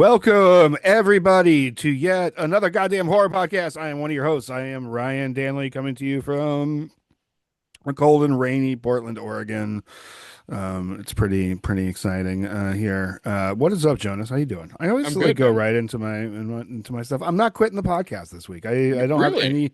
Welcome, everybody, to yet another goddamn horror podcast. I am one of your hosts. I am Ryan Danley, coming to you from a cold and rainy Portland, Oregon. It's pretty exciting here. What is up, Jonas? How you doing? I always I'm like good, go man. right into my stuff. I'm not quitting the podcast this week. I don't have Really?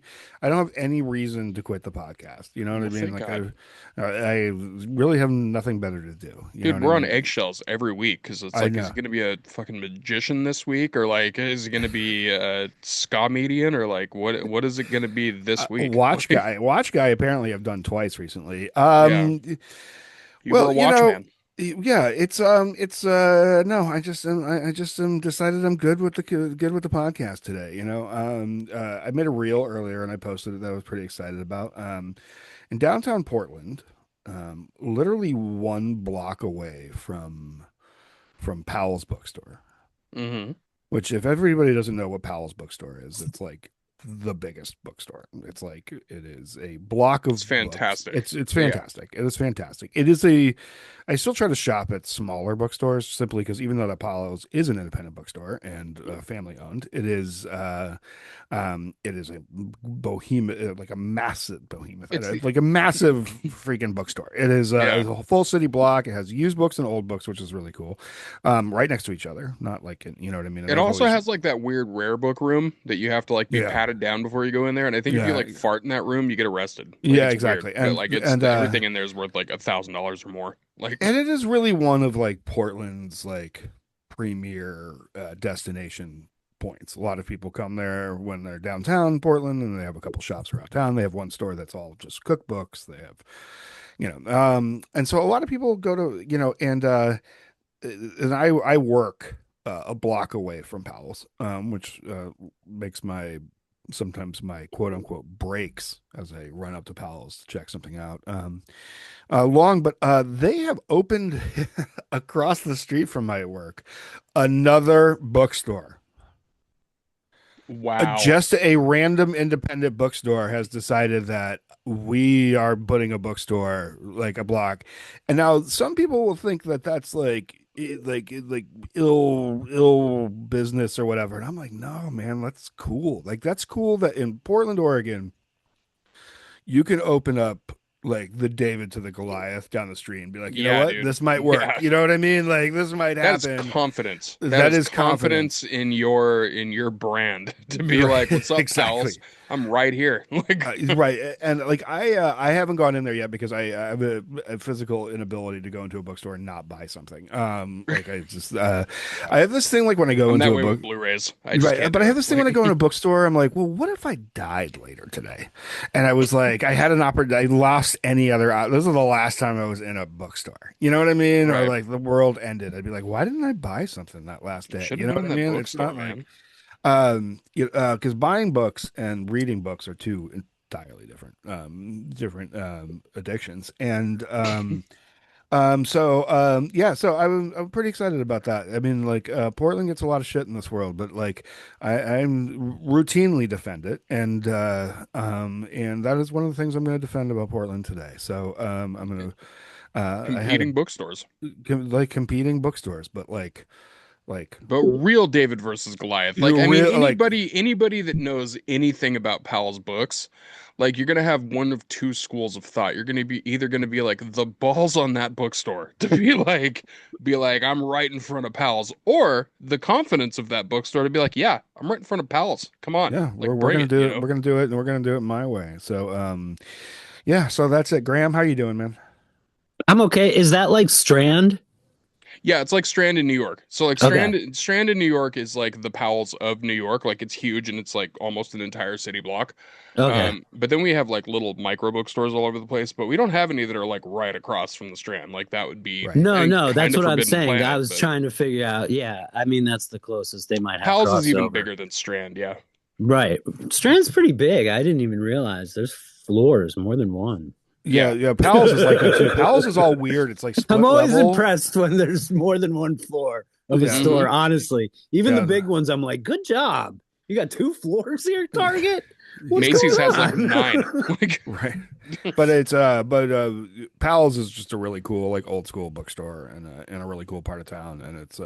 any reason to quit the podcast. You know what I Well, mean? thank Like God. I really have nothing better to do. You know Dude, what I we're on mean? eggshells every week because it's I like, is know. he going to be a fucking magician this week? Or like, is he going to be a ska median? Or like, what is it going to be this week? Like, Watch guy. Apparently, I've done twice recently. yeah, you were Well, a watchman. yeah, no, I just decided I'm good with the podcast today. I made a reel earlier and I posted it that I was pretty excited about. In downtown Portland, literally one block away from Powell's bookstore. Hmm. Which, if everybody doesn't know what Powell's bookstore is, it's like the biggest bookstore. It is a block It's of books. fantastic. It's Yeah. fantastic. It is fantastic. It is a I still try to shop at smaller bookstores simply because even though that Powell's is an independent bookstore and family owned, it is a behemoth, like a massive behemoth, It's the, like a massive freaking bookstore. It is yeah. a full city block. It has used books and old books, which is really cool, right next to each other. Not like you know what I mean. And It I've also always has like that weird rare book room that you have to like be yeah patted down before you go in there. And I think if you yeah like fart in that room, you get arrested. Like yeah it's weird, exactly. but like And everything in there is worth like $1,000 or more. Like, it is really one of like Portland's like premier destination points. A lot of people come there when they're downtown Portland, and they have a couple shops around town. They have one store that's all just cookbooks. They have, and so a lot of people go to, and I work a block away from Powell's, which makes my sometimes my quote unquote breaks as I run up to Powell's to check something out. Long, but they have opened across the street from my work another bookstore. wow. Just a random independent bookstore has decided that we are putting a bookstore like a block. And now some people will think that that's like ill business or whatever. And I'm like, no, man, that's cool. Like that's cool that in Portland, Oregon, you can open up like the David to the Goliath down the street and be like, you know Yeah, what? dude. This might work. Yeah. You know what I mean? Like this might That is happen. confidence. That That is is confidence confidence. in your brand to be Right. like, "What's up, Exactly. pals? I'm right here." Like, Right, and like I haven't gone in there yet because I have a physical inability to go into a bookstore and not buy something. Like yeah. I have this thing like when I go I'm into that a way book. with Blu-rays. I just Right, can't but I do have it. this thing when I Like, go in a bookstore. I'm like, well, what if I died later today? And I was like, I had an opportunity. I lost any other. This is the last time I was in a bookstore. You know what I mean? Or right. like the world ended. I'd be like, why didn't I buy something that last day? Should You have know been what in I that mean? It's bookstore, not like man. because buying books and reading books are two entirely different addictions. And yeah, so I'm pretty excited about that. I mean, like Portland gets a lot of shit in this world, but like I'm routinely defend it, and that is one of the things I'm going to defend about Portland today. So I'm going to I had Competing bookstores. like competing bookstores, but like But real David versus Goliath. Like, you I mean, real like anybody that knows anything about Powell's books, like you're gonna have one of two schools of thought. You're gonna be either gonna be like the balls on that bookstore to be like, I'm right in front of Powell's, or the confidence of that bookstore to be like, yeah, I'm right in front of Powell's. Come on, yeah, like we're bring gonna it, do it. We're gonna do it, and we're gonna do it my way. So yeah, so that's it. Graham, how you doing, man? I'm okay. Is that like Strand? Yeah, it's like Strand in New York. So like Okay. Strand in New York is like the Powell's of New York. Like it's huge and it's like almost an entire city block. Okay. But then we have like little micro bookstores all over the place, but we don't have any that are like right across from the Strand. Like that would be Right. No, no, kind that's of what I'm Forbidden saying. I Planet, was but trying to figure out. Yeah, I mean that's the closest they might have Powell's is even crossover. bigger than Strand. Yeah. Right. Strand's pretty big. I didn't even realize there's floors, more than one. Yeah, Yeah. yeah. Powell's is like that too. Powell's is all weird. It's like I'm split always level. impressed when there's more than one floor of a Yeah, store, Hmm. honestly. Even the yeah, big ones, I'm like, good job. You got two floors here, Target? What's Macy's going has like on? 9. Like, Right. But it's Powell's is just a really cool like old school bookstore in a really cool part of town, and it's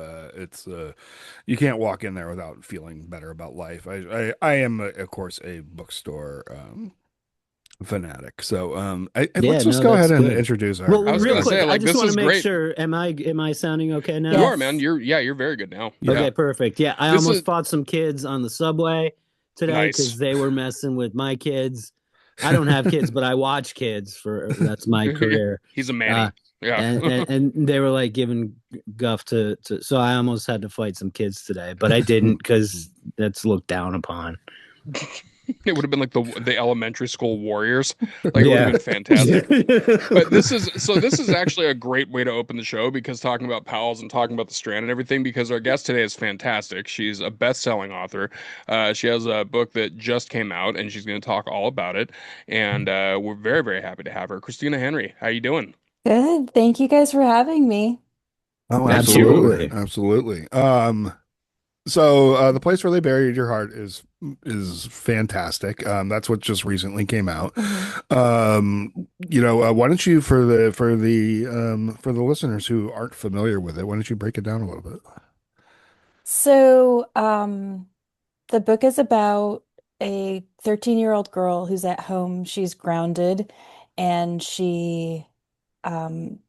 you can't walk in there without feeling better about life. I am of course a bookstore fanatic. So Yeah, let's just no, go that's ahead and good. introduce Well, I was real gonna quick, say, I like, just this want to is make great. sure. Am I sounding okay now? You are, man. Yes. You're very good now. Yeah. Okay, Yeah. perfect. Yeah, I This is almost fought some kids on the subway today nice. because they were messing with my kids. I don't have kids, but I watch kids for that's my career. He's a Uh, Manny. Yeah. and they were like giving guff to so I almost had to fight some kids today, but I didn't because that's looked down upon. It would have been like the elementary school warriors. Like it would have Yeah. been fantastic. But this is actually a great way to open the show because talking about pals and talking about the Strand and everything because our guest today is fantastic. She's a best-selling author. She has a book that just came out and she's going to talk all about it. And we're very, very happy to have her. Christina Henry, how you doing? Good. Thank you guys for having me. Oh, Thank you. absolutely. Absolutely. Absolutely. So the place where they buried your heart is fantastic. That's what just recently came out. hmm Why don't you for the listeners who aren't familiar with it, why don't you break it down a little bit? So, the book is about a 13-year-old girl who's at home. She's grounded, and um,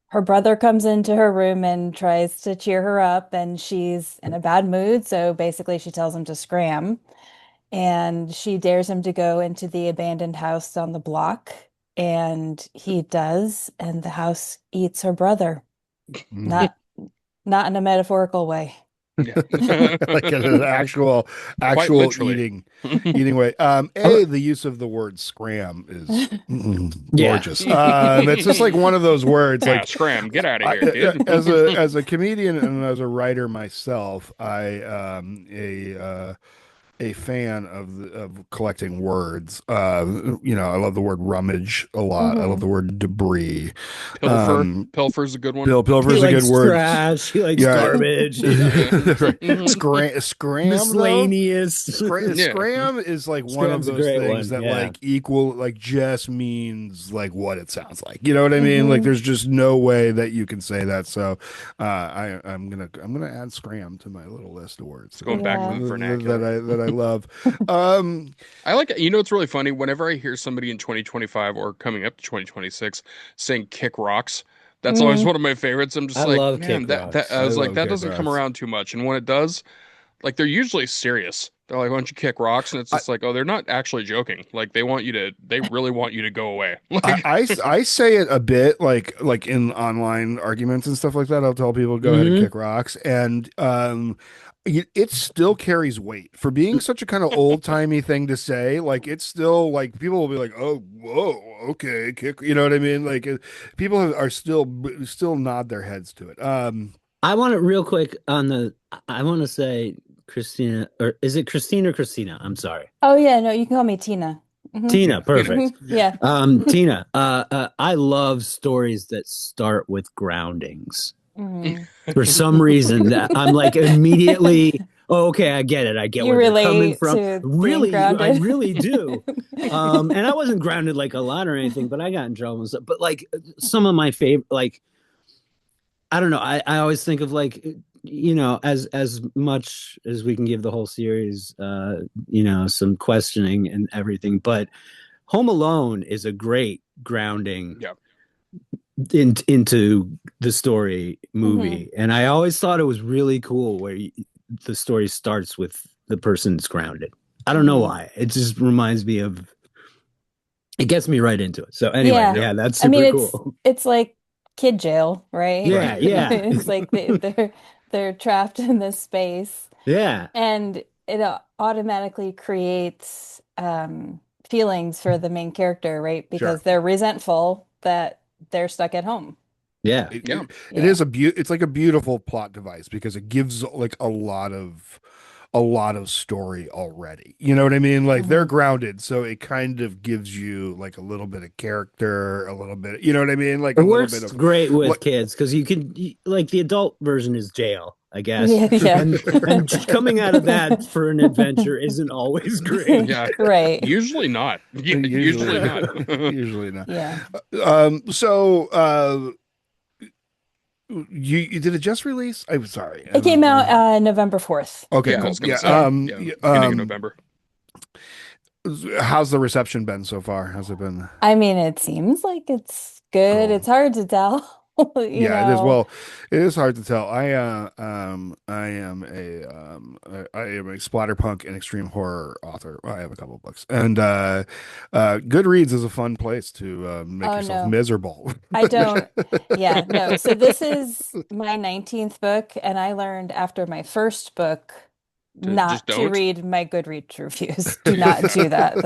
her brother comes into her room and tries to cheer her up, and she's in a bad mood. So basically, she tells him to scram. And she dares him to go into the abandoned house on the block, and he does, and the house eats her brother. Mm. Not not in a metaphorical way. Yeah. Like an Quite actual literally. eating way. Uh, The use of the word scram is Yeah. gorgeous. It's just like one of those words. Yeah, Like scram, get out of here, kid. as a comedian and as a writer myself, I a fan of collecting words. I love the word rummage a lot. I love hmm the word debris. Pilfer. Um, Pilfer's a good one. He Pilfer's a good likes word. trash. He likes Yeah. garbage. Right. Mhm. Scram though. Miscellaneous. Yeah. Scram is like one of Scram's a those great things one. that Yeah. like like just means like what it sounds like. You know what I mean? Like hmm there's just no way that you can say that. So I'm gonna add scram to my little list of words It's going back to Yeah. the vernacular. that I love. Um, I like it. You know, it's really funny. Whenever I hear somebody in 2025 or coming up to 2026 saying kick rocks, that's always hmm one of my favorites. I'm just I like, love man, Kick that Rocks. I I was like, love that kick doesn't come rocks. around too much. And when it does, like they're usually serious. They're like, why don't you kick rocks? And it's just like, oh, they're not actually joking. Like they really want you to go away. Like, I say it a bit like in online arguments and stuff like that. I'll tell people go ahead and Hmm. kick rocks, and it still carries weight for being such a kind of old timey thing to say. Like it's still like people will be like, oh, whoa, okay, kick. You know what I mean? Like people are still nod their heads to it. I want it real quick on the. I want to say Christina, or is it Christine or Christina? I'm sorry. Oh yeah, no, you can call me Tina. Tina, you know, hmm perfect. Yeah. Tina, I love stories that start with groundings. hmm For some reason, that I'm like immediately, oh, okay, I get it. I get You where they're coming relate from. to being Really, I grounded. really do. And I wasn't grounded like a lot or anything, but I got in trouble and stuff. But like some of my favorite, like I don't know. I always think of like as much as we can give the whole series, some questioning and everything. But Home Alone is a great grounding yeah, into the story hmm movie, and I always thought it was really cool where the story starts with the person's grounded. I don't know hmm why. It just reminds me of. It gets me right into it. So anyway, Yeah. yeah. yeah, that's I mean, super it's cool. it's like kid jail, right? Right. Yeah, yeah, It's like they're trapped in this space, yeah, and it automatically creates feelings for the main character, right? Sure. Because they're resentful that they're stuck at home. yeah. It, Yeah. it, it Yeah. is it's like a beautiful plot device because it gives like a lot of a lot of story already. You know what I mean? Like they're Hmm. grounded, so it kind of gives you like a little bit of character, a little bit, you know what I mean? Like It a little bit works of great with like kids because you can like the adult version is jail, I guess, Yeah, yeah. and coming out of that for an adventure isn't always great. Yeah. Right. Usually not. Yeah, usually usually not. not. Usually not. Yeah. So you did it just release? I'm sorry. It came out November 4th. Okay, Yeah, I cool. was gonna Yeah. say. Yeah, beginning of November. How's the reception been so far? How's it been? I mean, it seems like it's good. Cool. It's hard to tell, you Yeah, it is. know. Well, it is hard to tell. I am a splatterpunk and extreme horror author. I have a couple of books, and Goodreads is a fun place to make Oh yourself no, miserable. I don't. Yeah, no. So this is my 19th book, and I learned after my first book To just not to don't. read my Goodreads reviews. Do not do that.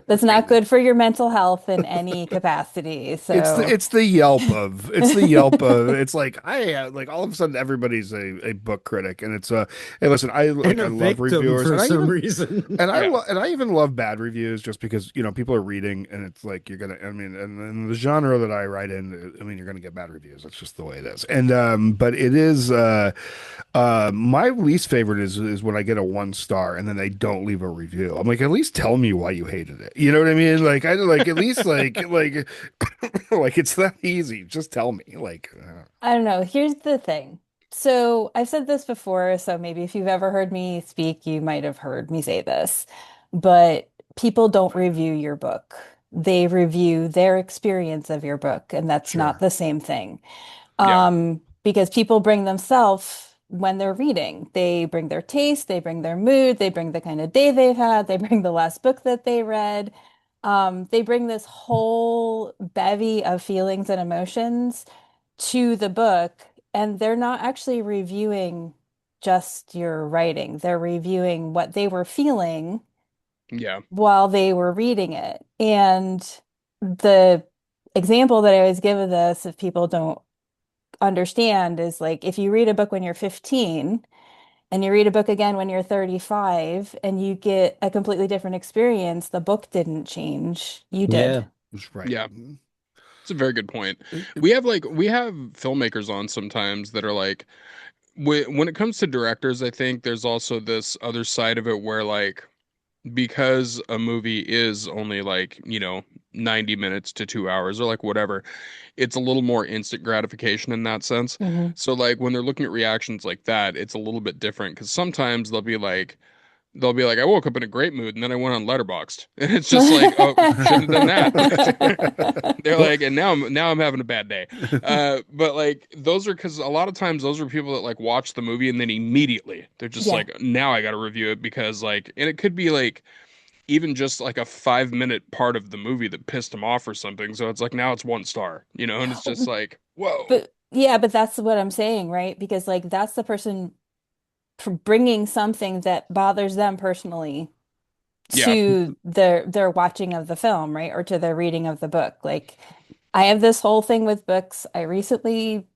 That's not good for your mental health in any capacity. So, It's the Yelp of it's like like all of a sudden everybody's a book critic, and it's hey, listen, And I a love victim reviewers, for and I some even reason. Yeah, and I even love bad reviews just because, you know, people are reading, and it's like you're gonna, I mean, and in the genre that I write in, I mean, you're gonna get bad reviews. That's just the way it is. And but it is my least favorite is when I get a 1 star and then they don't leave a review. I'm like, at least tell me why you hated it. You know what I mean? Like I like at least like like it's that easy. Just tell me. Like I don't know. Here's the thing. So, I've said this before, so maybe if you've ever heard me speak, you might have heard me say this. But people don't review your book. They review their experience of your book, and that's not sure, the same thing. yeah, Because people bring themselves when they're reading. They bring their taste, they bring their mood, they bring the kind of day they've had, they bring the last book that they read. They bring this whole bevy of feelings and emotions to the book, and they're not actually reviewing just your writing. They're reviewing what they were feeling yeah, while they were reading it. And the example that I always give of this, if people don't understand, is like if you read a book when you're 15 and you read a book again when you're 35 and you get a completely different experience, the book didn't change. You did. Yeah. that's right. yeah. It's a very good point. We have filmmakers on sometimes that are like, when it comes to directors, I think there's also this other side of it where like, because a movie is only like, 90 minutes to 2 hours or like whatever, it's a little more instant gratification in that sense. Hmm. So like when they're looking at reactions like that, it's a little bit different because sometimes they'll be like, I woke up in a great mood and then I went on Letterboxd. And it's just like, oh, shouldn't have done that. They're Well, like, and now I'm having a bad day. But like those are because a lot of times those are people that like watch the movie and then immediately they're just Yeah. like, now I got to review it because like, and it could be like even just like a 5 minute part of the movie that pissed them off or something. So it's like now it's 1 star, and it's just like, whoa. But yeah, but that's what I'm saying, right? Because like that's the person bringing something that bothers them personally Yeah, to their watching of the film, right? Or to their reading of the book. Like I have this whole thing with books. I recently,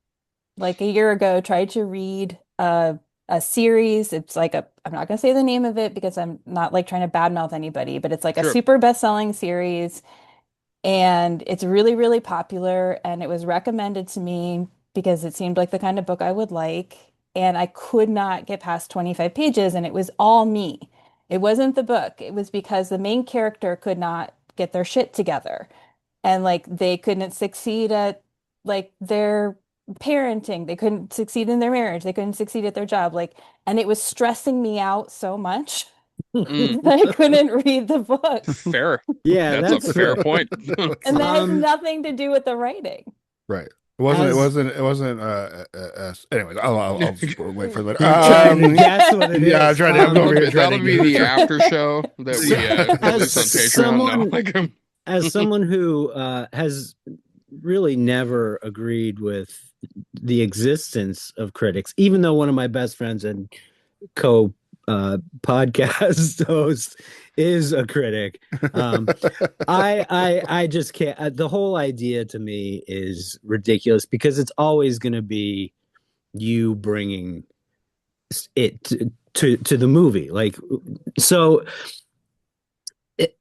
like a year ago, tried to read a series. It's like I'm not gonna say the name of it because I'm not like trying to badmouth anybody, but it's like a sure. super best-selling series, and it's really, really popular, and it was recommended to me because it seemed like the kind of book I would like, and I could not get past 25 pages, and it was all me. It wasn't the book. It was because the main character could not get their shit together, and like they couldn't succeed at like their parenting. They couldn't succeed in their marriage. They couldn't succeed at their job. Like, and it was stressing me out so much Mm, that I couldn't read the book. fair. yeah, That's a that's fair fair. point. And that has Um, nothing to do with the writing. Right. as It wasn't anyways, I'll just wait for later. you're trying to guess what it Yeah, I'm is. trying to, I'm over That'll here be trying to that'll be get the after show that So, we as release on Patreon. No, someone like as someone who has really never agreed with the existence of critics, even though one of my best friends and co podcast host is a critic. I just can't. The whole idea to me is ridiculous because it's always going to be you bringing it to the movie. Like, so it,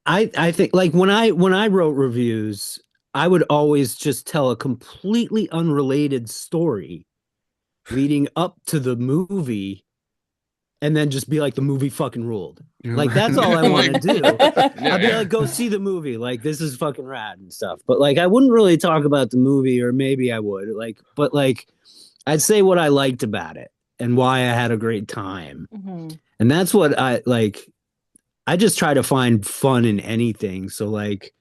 I think like when I wrote reviews, I would always just tell a completely unrelated story leading up to the movie and then just be like the movie fucking ruled. Like that's all I want to Like, do. yeah, I'd be yeah. like, go see the movie. Like this is fucking rad and stuff. But like I wouldn't really talk about the movie, or maybe I would. Like, but like I'd say what I liked about it and why I had a great time. Mhm. And that's what I like. I just try to find fun in anything. So like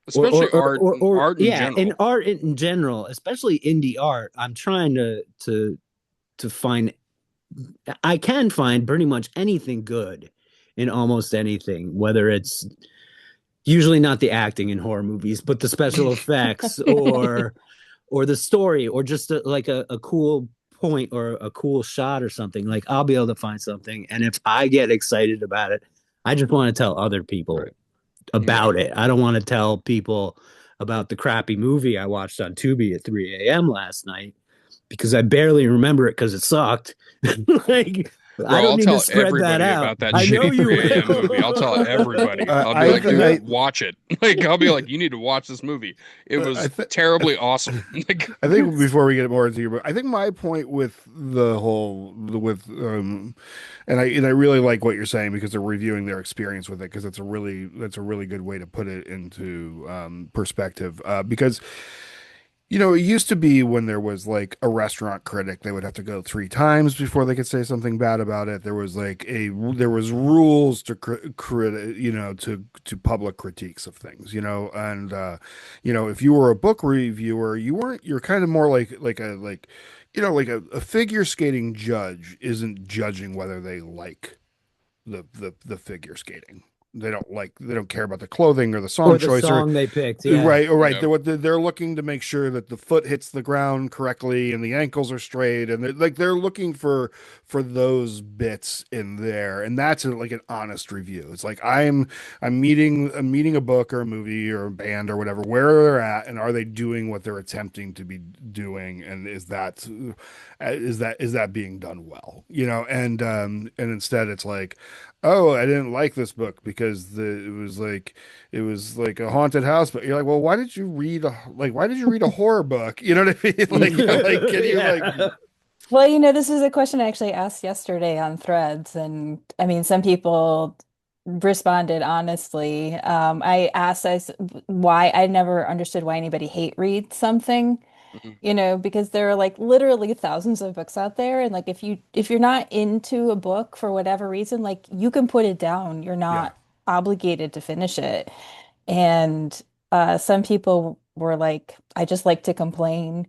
Especially or art in yeah, in general. art in general, especially indie art, I'm trying to find I can find pretty much anything good in almost anything, whether it's usually not the acting in horror movies, but the special effects or the story or just like a cool point or a cool shot or something. Like I'll be able to find something, and if I get excited about it, I just want to tell other Right. people Yeah. about it. I don't want to tell people about the crappy movie I watched on Tubi at 3 a.m. last night because I barely remember it because it sucked. Like, I Bro, don't I'll need to tell spread that everybody out. about that I know shitty you 3 a.m. movie. I'll tell will. everybody. I'll be like, I dude, watch it. Like, I'll be like, you need to watch this movie. It I was think terribly awesome. Like, I think before we get more into your book, I think my point with the whole with and I really like what you're saying because they're reviewing their experience with it because that's a really good way to put it into perspective because it used to be when there was like a restaurant critic, they would have to go three times before they could say something bad about it. There was rules to to public critiques of things, and if you were a book reviewer, you're kind of more like a figure skating judge isn't judging whether they like the figure skating. They don't care about the clothing or the song Or the choice or song they picked. Yeah. right, right. yeah. They're looking to make sure that the foot hits the ground correctly and the ankles are straight, and they're looking for those bits in there, and that's like an honest review. It's like I'm meeting a book or a movie or a band or whatever where they're at, and are they doing what they're attempting to be doing, and is that being done well, and instead it's like, oh, I didn't like this book because it was like a haunted house, but you're like, well, why did you read a horror book? You know what I mean? Like, can you like, Yeah. Well, this is a question I actually asked yesterday on Threads, and I mean, some people responded honestly. I asked why I never understood why anybody hate reads something, Mhm. because there are like literally thousands of books out there, and like if you're not into a book for whatever reason, like you can put it down. You're yeah, not obligated to finish it. And some people were like, I just like to complain.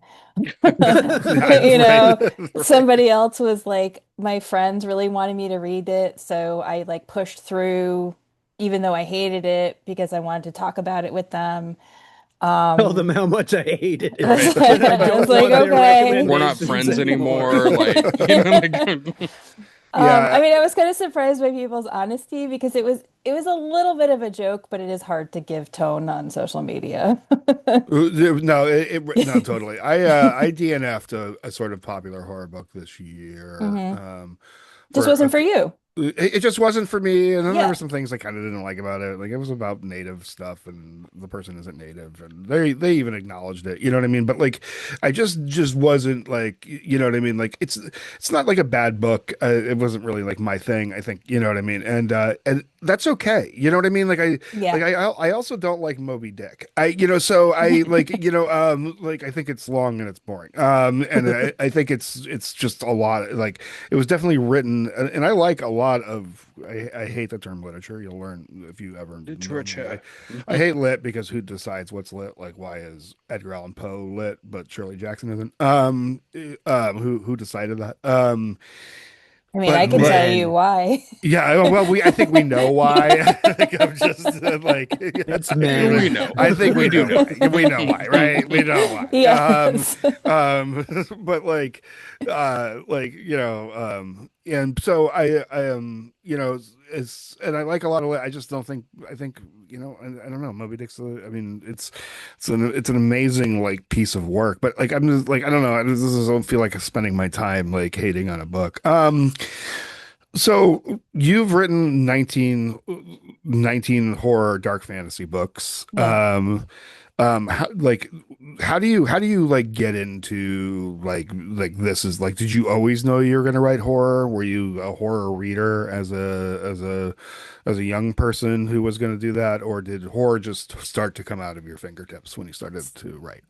right, right. Somebody else was like, my friends really wanted me to read it, so I like pushed through, even though I hated it because I wanted to talk about it with them. Tell them Um, how much I hated it, Right. and I I was don't like, want their okay. We're not recommendations friends anymore. anymore. Like, like, I Yeah, mean, I was kind of surprised by people's honesty because it was a little bit of a joke, but it is hard to give tone on social media. no, no, totally. I DNF'd a sort of popular horror book this year, hmm Just for wasn't for you. it just wasn't for me. And then there were Yeah. some things I kind of didn't like about it. Like it was about native stuff, and the person isn't native, and they even acknowledged it. You know what I mean? But like, I just wasn't like, you know what I mean? Like it's not like a bad book. It wasn't really like my thing. I think you know what I mean, and that's okay. You know what I mean? Yeah. I also don't like Moby Dick. So I like like I think it's long and it's boring. And I think it's just a lot. Like it was definitely written, and I like a lot of. I hate the term literature. You'll learn if you ever know me. literature. I hate lit because who decides what's lit? Like why is Edgar Allan Poe lit, but Shirley Jackson isn't? Who decided that? I mean, But I can tell lit. you Men. why. Yeah, well, I think we know why. I think I'm just like, It's We men. know. I think We we do know know. why. We know why, right? We know why. Yes. But like and so I am, and I like a lot of it. I just don't think, I think, I don't know. Moby Dick's, I mean, it's an amazing like piece of work, but like, I'm just like, I don't know. Don't feel like spending my time like hating on a book. So you've written 19 horror dark fantasy books. Yeah. Like how do you like get into like this is like, did you always know you were going to write horror? Were you a horror reader as a young person who was going to do that, or did horror just start to come out of your fingertips when you started to write?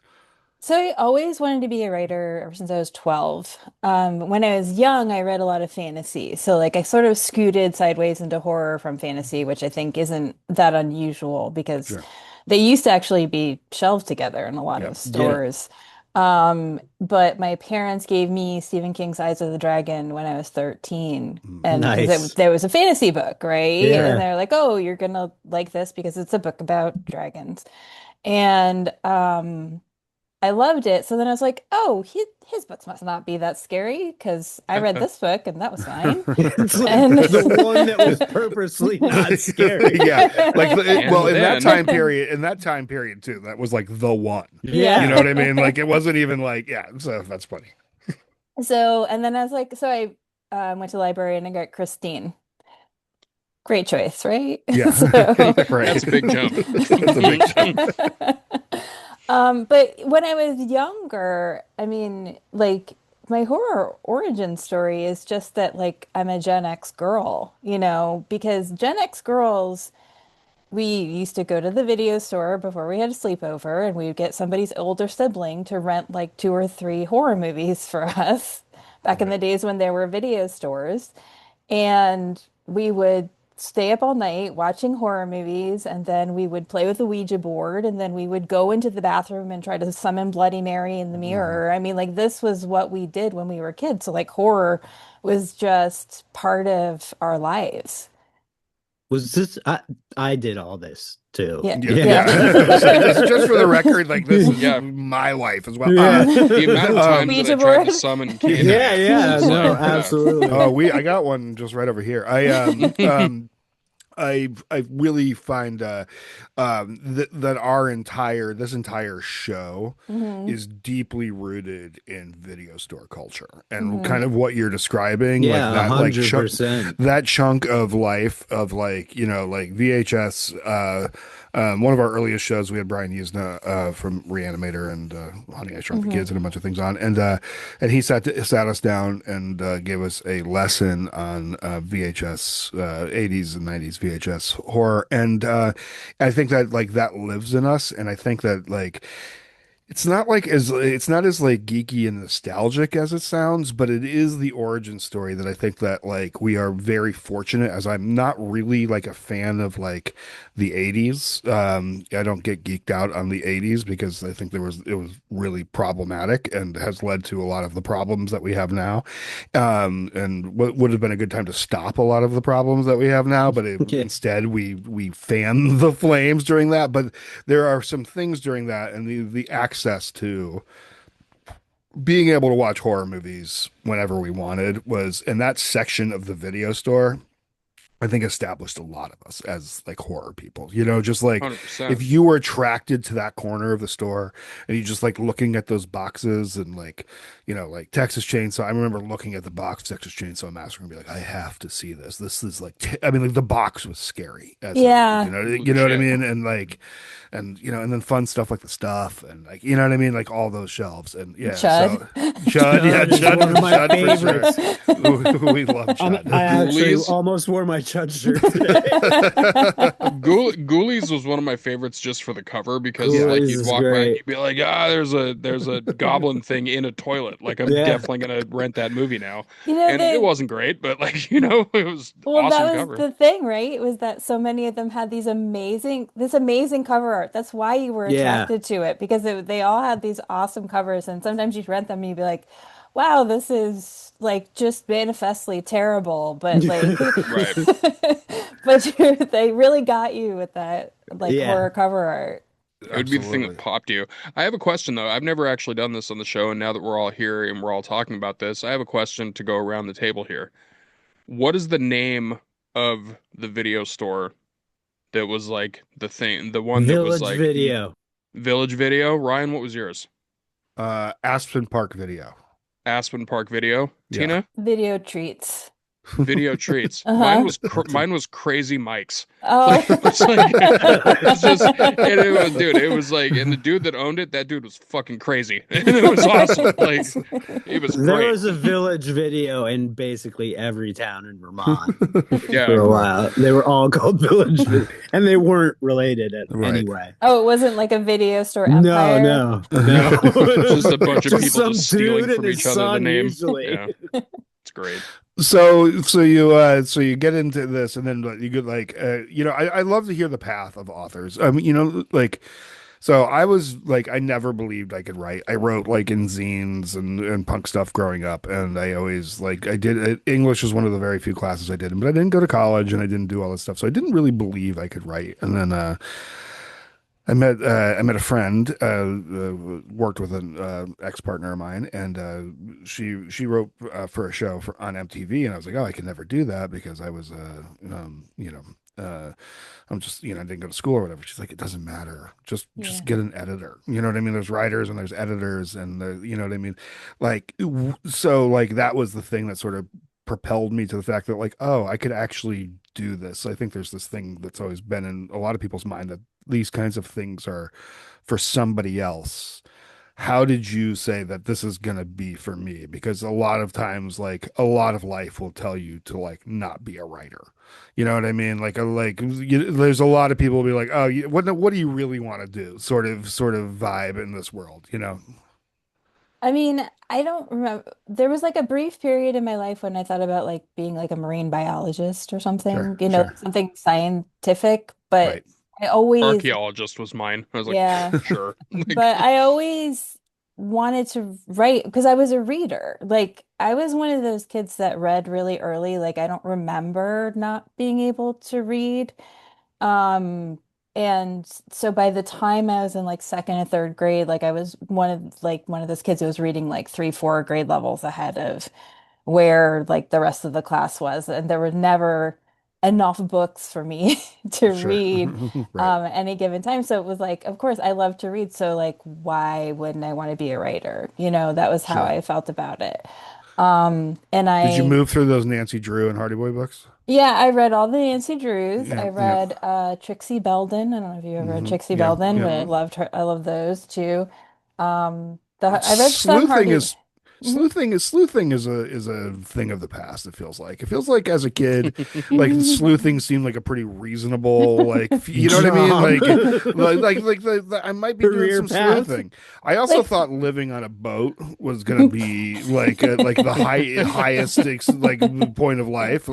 So I always wanted to be a writer ever since I was 12. When I was young, I read a lot of fantasy. So like I sort of scooted sideways into horror from fantasy, which I think isn't that unusual because Sure. they used to actually be shelved together in a lot Yeah. of Yeah. stores. But my parents gave me Stephen King's Eyes of the Dragon when I was 13. Mm. And because Nice. there was a fantasy book, right? And Yeah. they're like, oh, you're gonna like this because it's a book about dragons. And I loved it. So then I was like, oh, his books must not be that scary because I read this book and that was fine. It's like And the one that was purposely not scary. Yeah, like well, And then in that time period too, that was like the one. You know Yeah. what I mean? Like it wasn't even like, yeah. So that's funny. so, and then I was like, so I went to the library and I got Christine. Great choice, right? Yeah, So, right. that's a big jump. That's a big jump. but when I was younger, I mean, like my horror origin story is just that like I'm a Gen X girl, because Gen X girls we used to go to the video store before we had a sleepover, and we would get somebody's older sibling to rent like two or three horror movies for us back in Right. the days when there were video stores. And we would stay up all night watching horror movies, and then we would play with the Ouija board, and then we would go into the bathroom and try to summon Bloody Mary in the Mhm. mirror. I mean, like, this was what we did when we were kids. So, like, horror was just part of our lives. Was this I did all this too. Yeah. Yeah, Yeah. yeah. So just for the record, like this is Yeah, my life as well. Yeah. the amount of times that I Ouija tried to board. summon Candy Yeah, yeah. was No, like, absolutely. Oh, I got one just right over here. I really find that this entire show Hmm. is deeply rooted in video store culture, and Hmm. kind of what you're describing, like Yeah, a that, like hundred percent. that chunk of life of like, like VHS. One of our earliest shows, we had Brian Yuzna from Reanimator and Honey, I Shrunk the Hmm. Kids and a bunch of things on, and he sat us down and gave us a lesson on VHS 80s and 90s VHS horror, and I think that like that lives in us, and I think that like it's not as like geeky and nostalgic as it sounds, but it is the origin story that I think that like we are very fortunate, as I'm not really like a fan of like the 80s. I don't get geeked out on the 80s because I think it was really problematic and has led to a lot of the problems that we have now. And what would have been a good time to stop a lot of the problems that we have now, but Yeah. instead we fan the flames during that. But there are some things during that, and the access to being able to watch horror movies whenever we wanted was in that section of the video store. I think established a lot of us as like horror people, just like if 100%. you were attracted to that corner of the store and you just like looking at those boxes and like, like Texas Chainsaw. I remember looking at the box of Texas Chainsaw Massacre and be like, I have to see this. This is like, I mean, like the box was scary as a, Yeah. you know what I Legit. mean? And like, and and then fun stuff like the stuff and like, you know what I mean? Like all those shelves and yeah. Chud. So Chud, yeah, Chud is one of my Chud for sure. favorites. We love I Chud. actually Ghoulies. almost wore my Chud shirt today. Ghoulies was one of my favorites just for the cover because Yeah. like Ghoulies you'd is walk by and great. you'd be like, there's a goblin thing in a toilet. Like I'm Yeah. definitely gonna rent that movie now. And it The wasn't great, but like, it was Well, awesome that was cover. the thing, right? Was that so many of them had this amazing cover art. That's why you were Yeah. attracted to it because they all had these awesome covers. And sometimes you'd rent them and you'd be like, wow, this is like just manifestly terrible. But like, Right. they really got you with that like Yeah. horror cover art. It would be the thing that Absolutely. popped you. I have a question though. I've never actually done this on the show, and now that we're all here and we're all talking about this, I have a question to go around the table here. What is the name of the video store that was like the thing, the one that was Village like Video. Village Video? Ryan, what was yours? Aspen Park Video. Aspen Park Video. Yeah. Tina? Video treats. Video Treats. Uh-huh. Mine was Crazy Mike's. Oh. Like it was like it's just and it was dude, it was like and the dude that owned it, that dude was fucking crazy. And it was awesome. Like it was There great. was a Village Video in basically every town in Vermont Yeah. for a while. They were all called Village Video, and they weren't related in any Right. way. Oh, it wasn't like a video store No, empire. no, No. no. Just a bunch of Just people some just stealing dude and from his each other the son, name. usually. Yeah. It's great. So you get into this, and then you get like I love to hear the path of authors. Like so I was like I never believed I could write. I wrote like in zines and punk stuff growing up, and I always like I did English was one of the very few classes I did, but I didn't go to college and I didn't do all this stuff, so I didn't really believe I could write. And then I met a friend, worked with an ex partner of mine, and she wrote for a show on MTV, and I was like, oh, I could never do that because I was I'm just I didn't go to school or whatever. She's like, it doesn't matter, just Yeah. get an editor. You know what I mean? There's writers and there's editors, and you know what I mean? Like so like that was the thing that sort of propelled me to the fact that like, oh, I could actually do this. I think there's this thing that's always been in a lot of people's mind that these kinds of things are for somebody else. How did you say that this is going to be for me? Because a lot of times, like a lot of life will tell you to like not be a writer. You know what I mean? There's a lot of people will be like, oh, what do you really want to do? Sort of vibe in this world, you know? I mean, I don't remember. There was like a brief period in my life when I thought about like being like a marine biologist or Sure, something, sure, something scientific, but right, I always, Archaeologist was mine. I was like, yeah, sure. Like but I always wanted to write because I was a reader. Like I was one of those kids that read really early. Like I don't remember not being able to read. Um, and so by the time I was in like second and third grade, like I was one of those kids who was reading like three, four grade levels ahead of where like the rest of the class was. And there were never enough books for me to sure, read right, at any given time. So it was like, of course, I love to read. So like, why wouldn't I want to be a writer? That was how sure. I felt about it. And Did you I move through those Nancy Drew and Hardy Boy books? Yeah, I read all the Nancy Drews. Yeah, I yeah. read Trixie Belden. I don't know if you ever read Trixie Yeah, Belden, yeah. but I loved her. I love those too. I read some Sleuthing Hardy. is Mhm. sleuthing is a thing of the past. It feels like as a kid, like sleuthing seemed like a pretty reasonable, like you know what I mean, Job. I might be doing Career some path. sleuthing. I also Like, thought living on a boat was gonna be like the highest like point of life,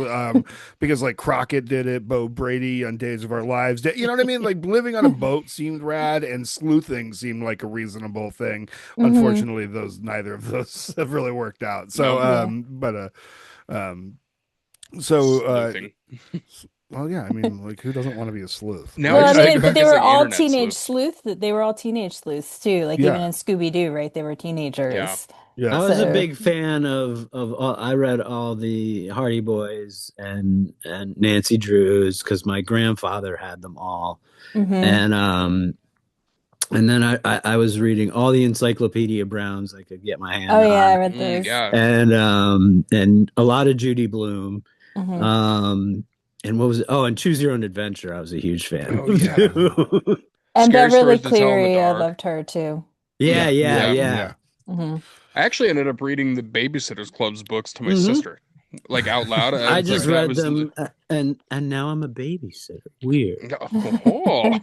because like Crockett did it, Bo Brady on Days of Our Lives, you know what I mean, like living on a boat seemed rad, and sleuthing seemed like a reasonable thing. hmm Unfortunately, those neither of those have really worked out. So, no, Yeah. um, so, sleuthing. well, yeah, I mean, like, who doesn't want to be a sleuth, Now I Well, I right? just think mean, but about they it as were like all internet teenage sleuths. sleuths. They were all teenage sleuths too. Like even Yeah, in Scooby-Doo, right? They were Yeah. teenagers. yeah, I was a So, big fan of all, I read all the Hardy Boys and Nancy Drews because my grandfather had them all. hmm And then I was reading all the Encyclopedia Browns I could get my Oh hand yeah, I on, read those. Yeah. and a lot of Judy Blume. hmm Um and what was it? Oh, and Choose Your Own Adventure. I was a huge fan Oh of yeah. too. And Scary Beverly stories to tell in the Cleary, I dark. loved her too. Yeah, yeah, yeah, yeah, Yeah. yeah. yeah. hmm I actually ended up reading the Babysitters Club's books to my Hmm. sister, like out loud. I Like just that read was, them, and now I'm a babysitter. Weird. oh.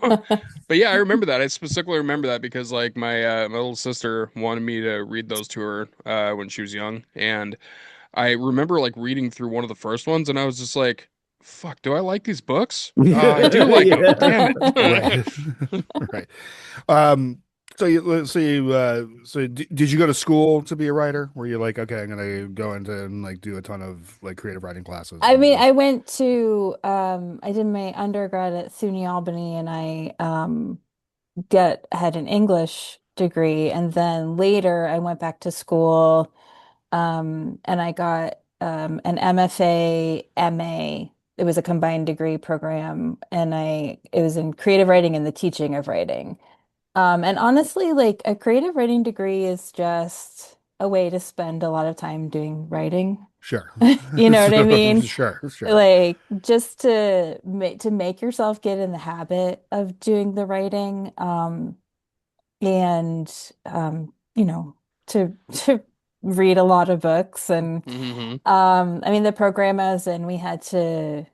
But yeah, I remember that. I specifically remember that because like my little sister wanted me to read those to her when she was young, and I remember like reading through one of the first ones, and I was just like, "Fuck, do I like these books? I do like them. Damn Right, it." right. Um, did you go to school to be a writer? Were you like, okay, I'm gonna go into and like do a ton of like creative writing classes I and mean, just I went to I did my undergrad at SUNY Albany and I get had an English degree and then later I went back to school and I got an MFA, MA. It was a combined degree program, and it was in creative writing and the teaching of writing. And honestly, like a creative writing degree is just a way to spend a lot of time doing writing. Sure. You know what I So, mean? sure, sure. Like just to make yourself get in the habit of doing the writing, and you know, to read a lot of books and Hmm. I mean the program I was in, we had to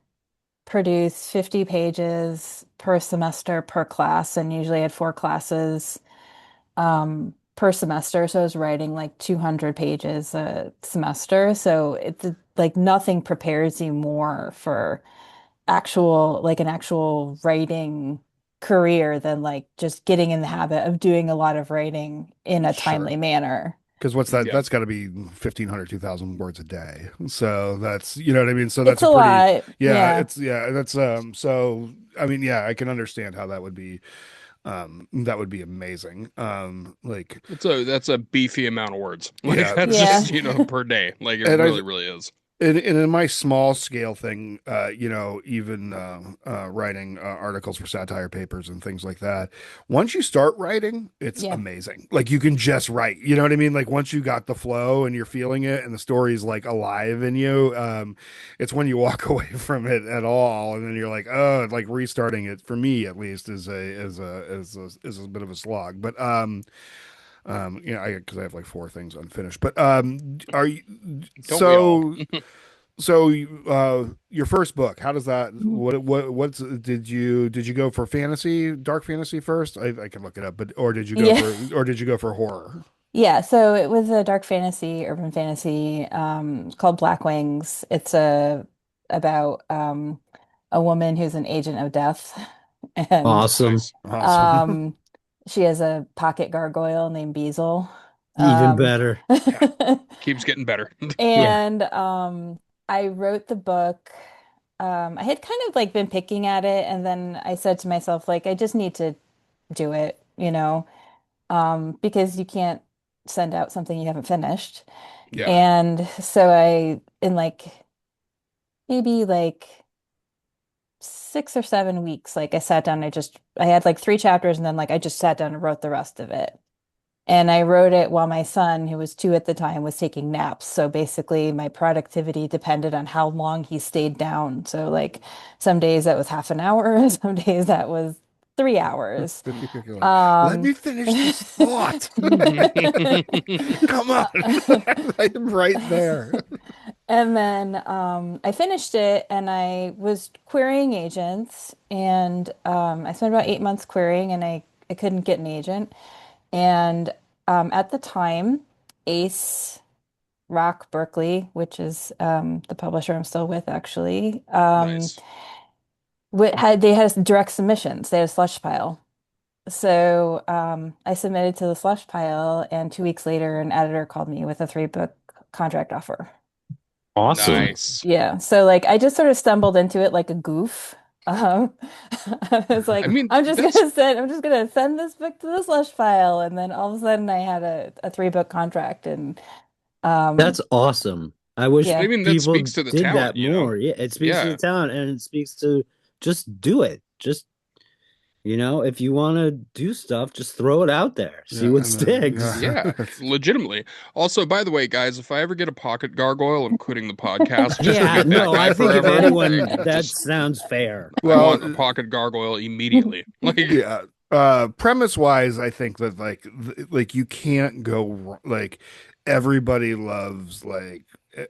produce 50 pages per semester per class, and usually I had four classes per semester. So I was writing like 200 pages a semester. So it's like nothing prepares you more for like an actual writing career than like just getting in the habit of doing a lot of writing in a Sure. timely manner. Because what's that? Yeah. That's got to be 1,500, 2,000 words a day. So that's, you know what I mean? So It's that's a a pretty, lot. yeah, Yeah. it's, yeah, that's, so, I mean, yeah, I can understand how that would be amazing. Like, That's a beefy amount of words. Like yeah. that's Yeah. just, per day. Like it And I, really, really is. and in my small scale thing, even writing articles for satire papers and things like that, once you start writing, it's Yeah. amazing. Like you can just write, you know what I mean? Like once you got the flow and you're feeling it and the story's like alive in you, it's when you walk away from it at all, and then you're like, oh, like restarting it for me at least is a bit of a slog. But because I have like four things unfinished. But are you Don't we all? so? Your first book, how does that? What's did you go for fantasy, dark fantasy first? I can look it up, but Yeah. or did you go for horror? Yeah, so it was a dark fantasy, urban fantasy, it's called Black Wings. It's about a woman who's an agent of death, and Awesome. Nice. Awesome. um, she has a pocket gargoyle named Beazle. Even Um, better. Yeah. Keeps getting better. Yeah. and I wrote the book. I had kind of like been picking at it, and then I said to myself, like, I just need to do it, because you can't send out something you haven't finished. Yeah. And so in like maybe like 6 or 7 weeks, like I sat down, I had like three chapters, and then like I just sat down and wrote the rest of it. And I wrote it while my son, who was 2 at the time, was taking naps. So basically, my productivity depended on how long he stayed down. So, like, some days that was half an hour, some days that was 3 hours. You're like, let Um, me finish this thought. Come on, I'm right there. and then I finished it, and I was querying agents, and I spent about 8 months querying, and I couldn't get an agent. And at the time, Ace Rock Berkeley, which is the publisher I'm still with, actually, Nice. they had direct submissions. They had a slush pile. So I submitted to the slush pile, and 2 weeks later, an editor called me with a 3 book contract offer. Awesome. Nice. Yeah, so like I just sort of stumbled into it like a goof. Um, I was I like, mean, I'm just gonna send this book to the slush pile, and then all of a sudden I had a 3 book contract, and um, That's awesome. I wish I yeah, mean, that people speaks to the did talent, that more. Yeah, it speaks to the Yeah. talent and it speaks to just do it. Just, if you want to do stuff, just throw it out there. See Yeah, what and sticks. Yeah, yeah. legitimately. Also, by the way, guys, if I ever get a pocket gargoyle, I'm quitting the podcast just to Yeah, get that no, guy I think if forever. anyone, that Just, sounds fair. I Well, want a pocket gargoyle immediately. Like, yeah. Premise wise, I think that like you can't go like everybody loves like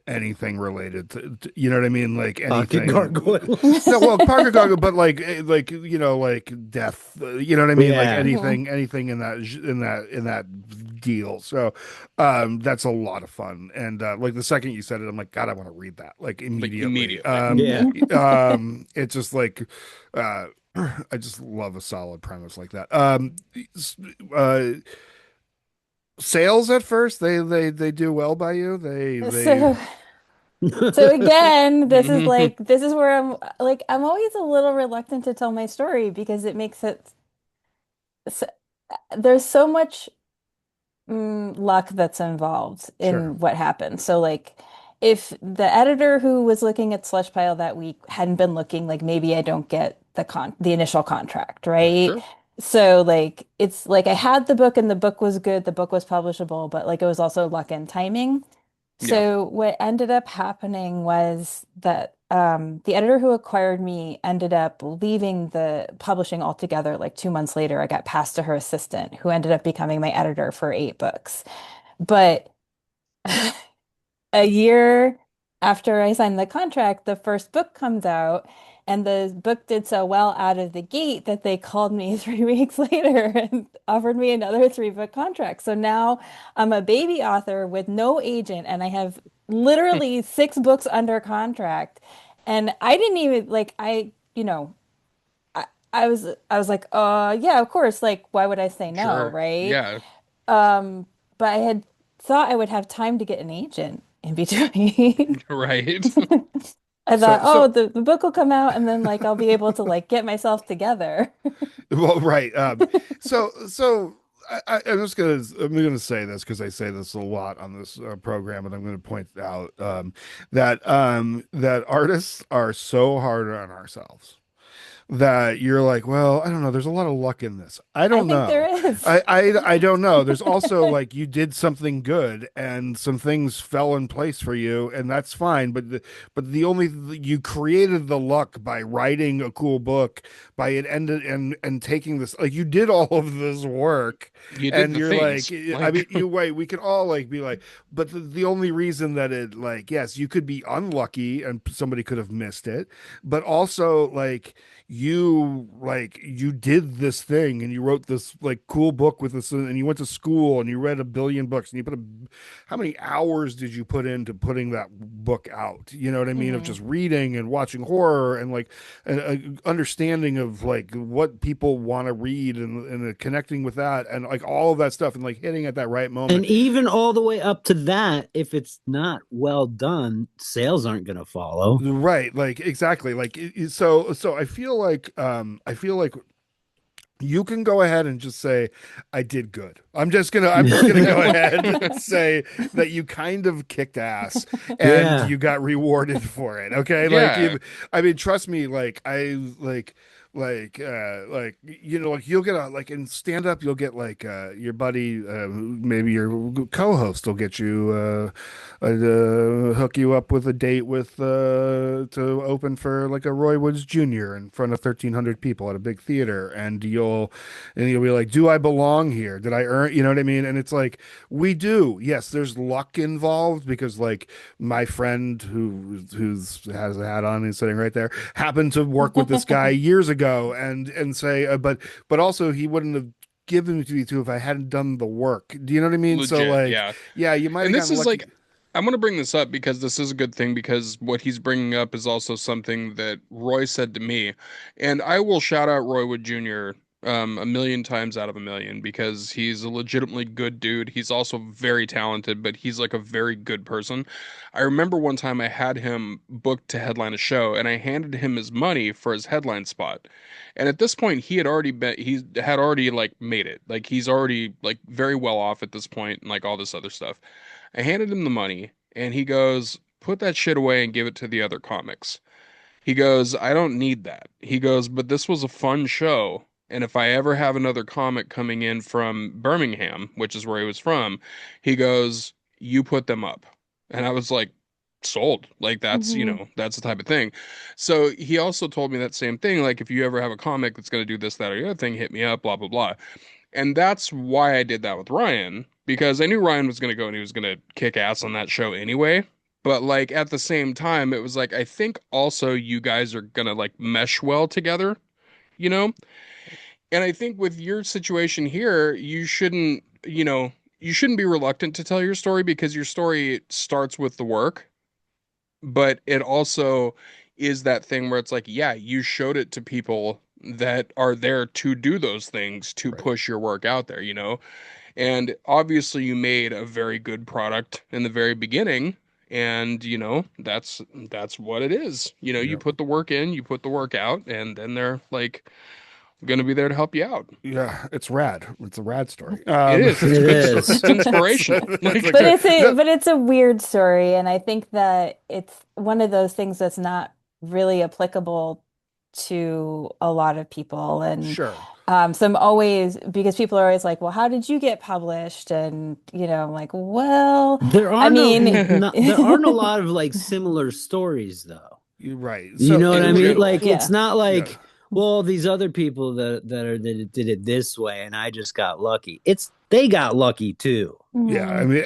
anything related you know what I mean? Like Pocket anything. gargoyles. No, well, Parker Goggle, but like like death. You know what I mean? Like Yeah. hmm anything in that deal. So, that's a lot of fun. And like the second you said it, I'm like, God, I want to read that like like immediately. immediately. Yeah. It's just like, uh, I just love a solid premise like that. Uh, Sales at first, they do well by you. They so so again, this is where I'm always a little reluctant to tell my story because it makes it so, there's so much luck that's involved sure. in what happened. So like if the editor who was looking at Slush Pile that week hadn't been looking, like maybe I don't get the initial contract, right? Sure. So like it's like I had the book and the book was good, the book was publishable, but like it was also luck and timing. Yeah. So what ended up happening was that the editor who acquired me ended up leaving the publishing altogether. Like 2 months later, I got passed to her assistant, who ended up becoming my editor for 8 books. But a year after I signed the contract, the first book comes out, and the book did so well out of the gate that they called me 3 weeks later and offered me another 3 book contract. So now I'm a baby author with no agent, and I have literally 6 books under contract. And I didn't even like I, I was like, yeah, of course, like why would I say no, Sure. right? Yeah. Um, but I had thought I would have time to get an agent in between. Right. I thought, So oh, so the book will come out and then like I'll be able to like get myself together. well, right. So I'm gonna say this because I say this a lot on this program, and I'm gonna point out that artists are so hard on ourselves that you're like, well, I don't know. There's a lot of luck in this. I I don't think there know. is. I don't know. There's also like you did something good and some things fell in place for you, and that's fine. But the only you created the luck by writing a cool book, by it ended and taking this like you did all of this work, You did and the you're like, things. I mean, Like, you wait. We can all like be like, but the only reason that it like yes, you could be unlucky and somebody could have missed it, but also you did this thing and you wrote this like cool book with this and you went to school and you read a billion books and you how many hours did you put into putting that book out, you know what I mean, of Hmm. just reading and watching horror and like an understanding of like what people want to read and connecting with that and like all of that stuff and like hitting at that right And moment. even all the way up to that, if it's not well done, sales aren't going to follow. Right, like exactly, like so I feel like you can go ahead and just say I did good. I'm just gonna go ahead and say that you kind of kicked ass and Yeah. you got rewarded for it. Okay, like yeah, if, I mean, trust me, like I like like you'll get a like in stand up you'll get like your buddy maybe your co-host will get you hook you up with a date with to open for like a Roy Woods Jr. in front of 1,300 people at a big theater, and you'll be like, "Do I belong here? Did I earn?" You know what I mean? And it's like we do. Yes, there's luck involved because like my friend who's has a hat on and sitting right there happened to work with this guy years ago, and say, but also he wouldn't have given it to me too if I hadn't done the work. Do you know what I mean? So legit. like, Yeah. yeah, you might And have this gotten is lucky. like, I'm going to bring this up because this is a good thing because what he's bringing up is also something that Roy said to me. And I will shout out Roy Wood Jr. A million times out of a million because he's a legitimately good dude. He's also very talented, but he's like a very good person. I remember one time I had him booked to headline a show and I handed him his money for his headline spot. And at this point, he had already like made it. Like he's already like very well off at this point and like all this other stuff. I handed him the money and he goes, "Put that shit away and give it to the other comics." He goes, "I don't need that." He goes, "But this was a fun show. And if I ever have another comic coming in from Birmingham, which is where he was from," he goes, "You put them up." And I was like, sold. Like that's, Hmm. that's the type of thing. So he also told me that same thing. Like, if you ever have a comic that's going to do this, that, or the other thing, hit me up, blah, blah, blah. And that's why I did that with Ryan, because I knew Ryan was going to go and he was going to kick ass on that show anyway. But like at the same time, it was like, I think also you guys are going to like mesh well together, you know? And I think with your situation here, you shouldn't be reluctant to tell your story because your story starts with the work, but it also is that thing where it's like, yeah, you showed it to people that are there to do those things to Right. push your work out there, you know? And obviously, you made a very good product in the very beginning, and that's what it is. You Yeah. put the work in, you put the work out, and then they're like, gonna be there to help you out. Yeah, it's rad. It's a rad story. It is. It is. It's inspirational. It's a Like, good. But it's a weird story, and I think that it's one of those things that's not really applicable to a lot of people. And Sure. so I'm always, because people are always like, well, how did you get published? And I'm like, well, There I are mean, there aren't a lot of like similar stories though. You're right. You So know what I in mean? general. Like it's yeah. not yeah. like, well, these other people that did it this way and I just got lucky. It's they got lucky too. Yeah, I Mhm. mean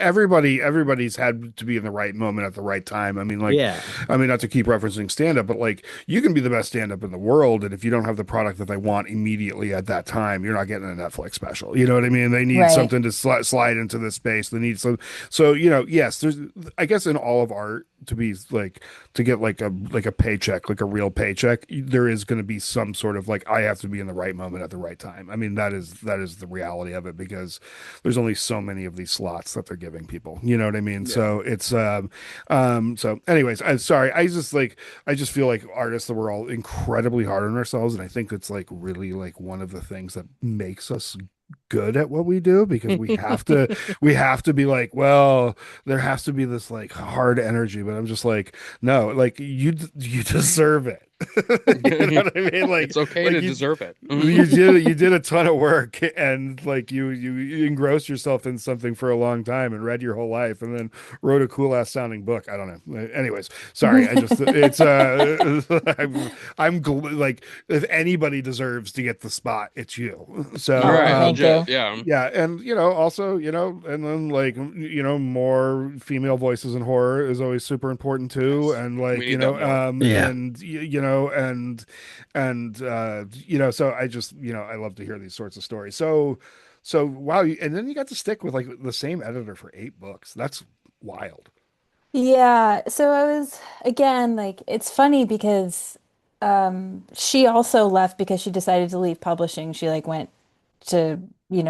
everybody's had to be in the right moment at the right time. I mean, like, Yeah. I mean, not to keep referencing stand up, but like you can be the best stand up in the world, and if you don't have the product that they want immediately at that time, you're not getting a Netflix special. You know what I mean? They need Right. something to slide into this space. They need some. So yes, there's. I guess in all of art, to be like to get like a paycheck, like a real paycheck, there is going to be some sort of like I have to be in the right moment at the right time. I mean, that is the reality of it because there's only so many of these slots that they're giving people. You know what I mean? Yeah. So it's so anyways, I'm sorry. I just feel like artists that we're all incredibly hard on ourselves, and I think it's like really like one of the things that makes us good at what we do because we have to be like, well, there has to be this like hard energy, but I'm just like, no, like you deserve it. You know what I mean? It's okay Like to you deserve it. you did a ton of work and like you engrossed yourself in something for a long time and read your whole life and then wrote a cool ass sounding book. I don't know. Anyways, sorry. I just it's like if anybody deserves to get the spot, it's you. So Right, Oh, thank legit. you. Yeah. yeah, and also, and then like more female voices in horror is always super important too, Yes. and We like need that more. Yeah. and so I just I love to hear these sorts of stories. So wow, and then you got to stick with like the same editor for 8 books. That's wild. Yeah, so I was again like it's funny because she also left because she decided to leave publishing. She like went to,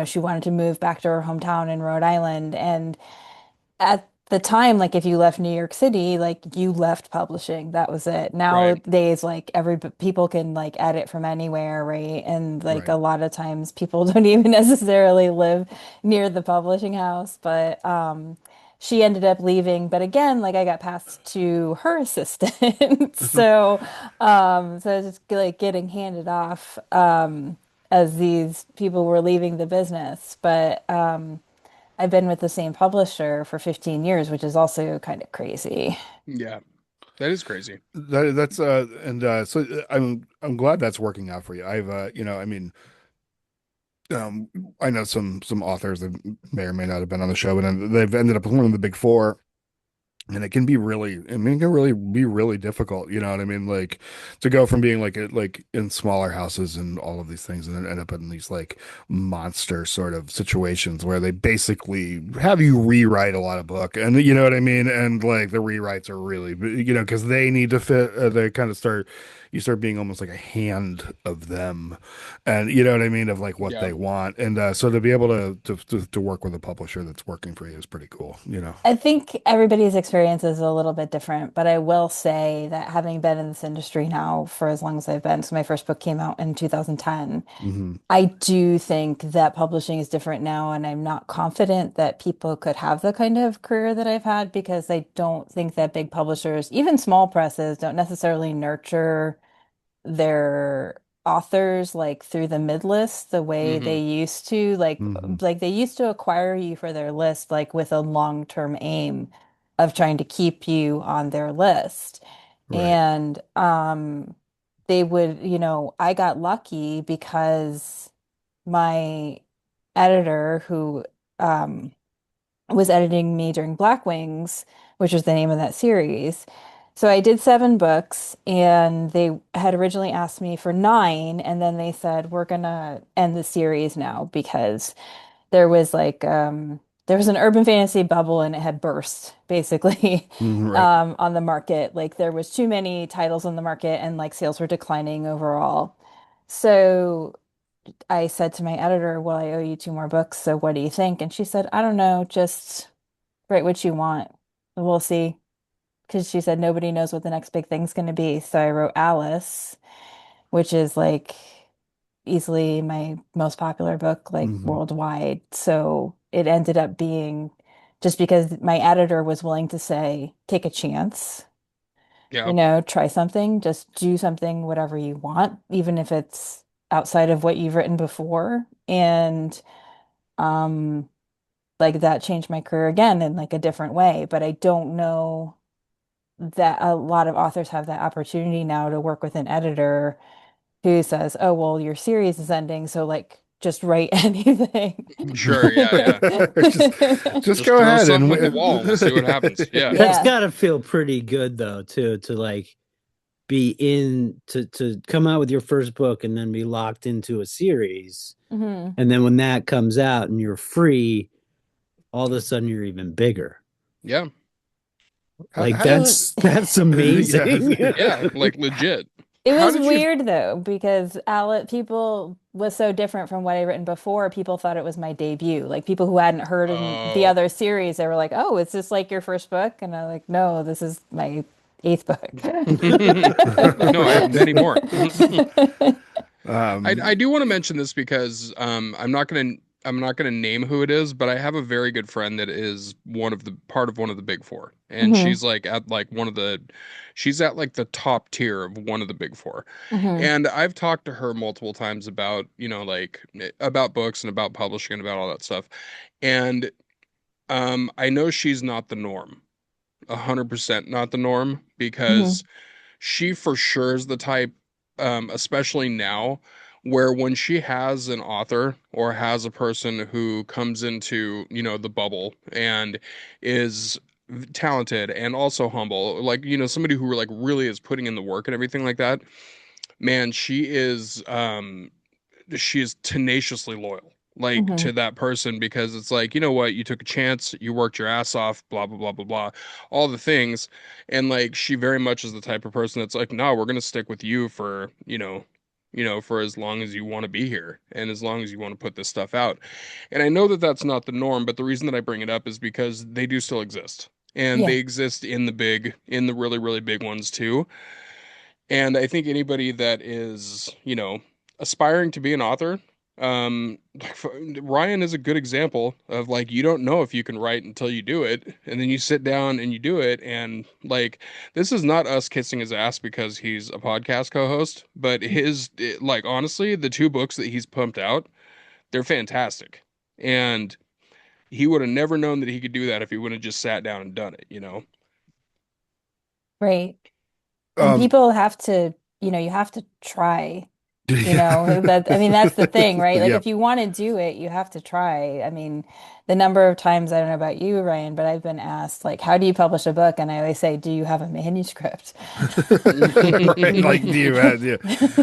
she wanted to move back to her hometown in Rhode Island, and at the time, like if you left New York City, like you left publishing. That was it. Right. Nowadays, like people can like edit from anywhere, right? And like Right. a lot of times people don't even necessarily live near the publishing house, but she ended up leaving. But again, like I got passed to her assistant. So it's just like getting handed off as these people were leaving the business. But I've been with the same publisher for 15 years, which is also kind of crazy. Yeah. That is crazy. That's and so I'm glad that's working out for you. I've I mean um I know some authors that may or may not have been on the show, and they've ended up with one of the big four. And it can be really, I mean, it can really be really difficult, you know what I mean? Like to go from being like in smaller houses and all of these things and then end up in these like monster sort of situations where they basically have you rewrite a lot of book. And you know what I mean? And like the rewrites are really, because they need to fit, they kind of you start being almost like a hand of them. And you know what I mean? Of like what Yeah. they want. And so to be able to work with a publisher that's working for you is pretty cool. I think everybody's experience is a little bit different, but I will say that having been in this industry now for as long as I've been, so my first book came out in 2010. Hmm. I do think that publishing is different now, and I'm not confident that people could have the kind of career that I've had because I don't think that big publishers, even small presses, don't necessarily nurture their authors like through the mid list the way Hmm. they used to Hmm. like they used to acquire you for their list like with a long-term aim of trying to keep you on their list. Right. And they would, I got lucky because my editor who um was editing me during Black Wings, which was the name of that series. So I did 7 books, and they had originally asked me for 9, and then they said, we're gonna end the series now because there was like there was an urban fantasy bubble and it had burst basically Mhm. Right. on the market. Like there was too many titles on the market and like sales were declining overall. So I said to my editor, well, I owe you 2 more books, so what do you think? And she said, I don't know, just write what you want. We'll see. Because she said nobody knows what the next big thing's going to be. So I wrote Alice, which is like easily my most popular book, like Hmm. worldwide. So it ended up being just because my editor was willing to say, take a chance, Yeah. try something, just do something, whatever you want, even if it's outside of what you've written before. And um, like that changed my career again in like a different way. But I don't know that a lot of authors have that opportunity now to work with an editor who says, "Oh, well, your series is ending, so like just write anything." Sure. Yeah. Yeah. just just Just go throw ahead something and at the wall and we'll see what happens. Yeah. That's Yeah. gotta feel pretty good though, too, to like be in to come out with your first book and then be locked into a series. Hmm. And then when that comes out and you're free, all of a sudden you're even bigger. Yeah. Like It how, was that's yeah, amazing. Yeah. Like legit. it how was did you weird though because Alec people was so different from what I written before. People thought it was my debut. Like people who hadn't heard in the Oh. other series, they were like, "Oh, is this like your first book?" And I'm like, "No, this is my eighth book." No, I have many more. I um do want to mention this because I'm not gonna name who it is, but I have a very good friend that is one of the part of one of the big four, and Hmm. she's like at like she's at like the top tier of one of the big four, Hmm. and I've talked to her multiple times about like about books and about publishing and about all that stuff, and I know she's not the norm, 100% not the norm Hmm. because she for sure is the type, especially now, where when she has an author or has a person who comes into, the bubble and is talented and also humble, like, somebody who like really is putting in the work and everything like that, man, she is tenaciously loyal. Like Hmm. to that person because it's like, you know what, you took a chance, you worked your ass off, blah blah blah blah blah, all the things. And like she very much is the type of person that's like, no, we're gonna stick with you for, for as long as you want to be here and as long as you want to put this stuff out. And I know that that's not the norm, but the reason that I bring it up is because they do still exist. And Yeah. they exist in the really, really big ones too. And I think anybody that is, aspiring to be an author, um, Ryan is a good example of like, you don't know if you can write until you do it. And then you sit down and you do it. And like, this is not us kissing his ass because he's a podcast co-host, but like, honestly, the two books that he's pumped out, they're fantastic. And he would have never known that he could do that if he would have just sat down and done it. Right. And um people have to, you have to try, yeah. that I mean that's the thing, right? Like Yeah. if you want to do it, you have to try. I mean, the number of times, I don't know about you, Ryan, but I've been asked like, how do you publish a book? And I always say, do you have a manuscript? Right, like do you have, yeah.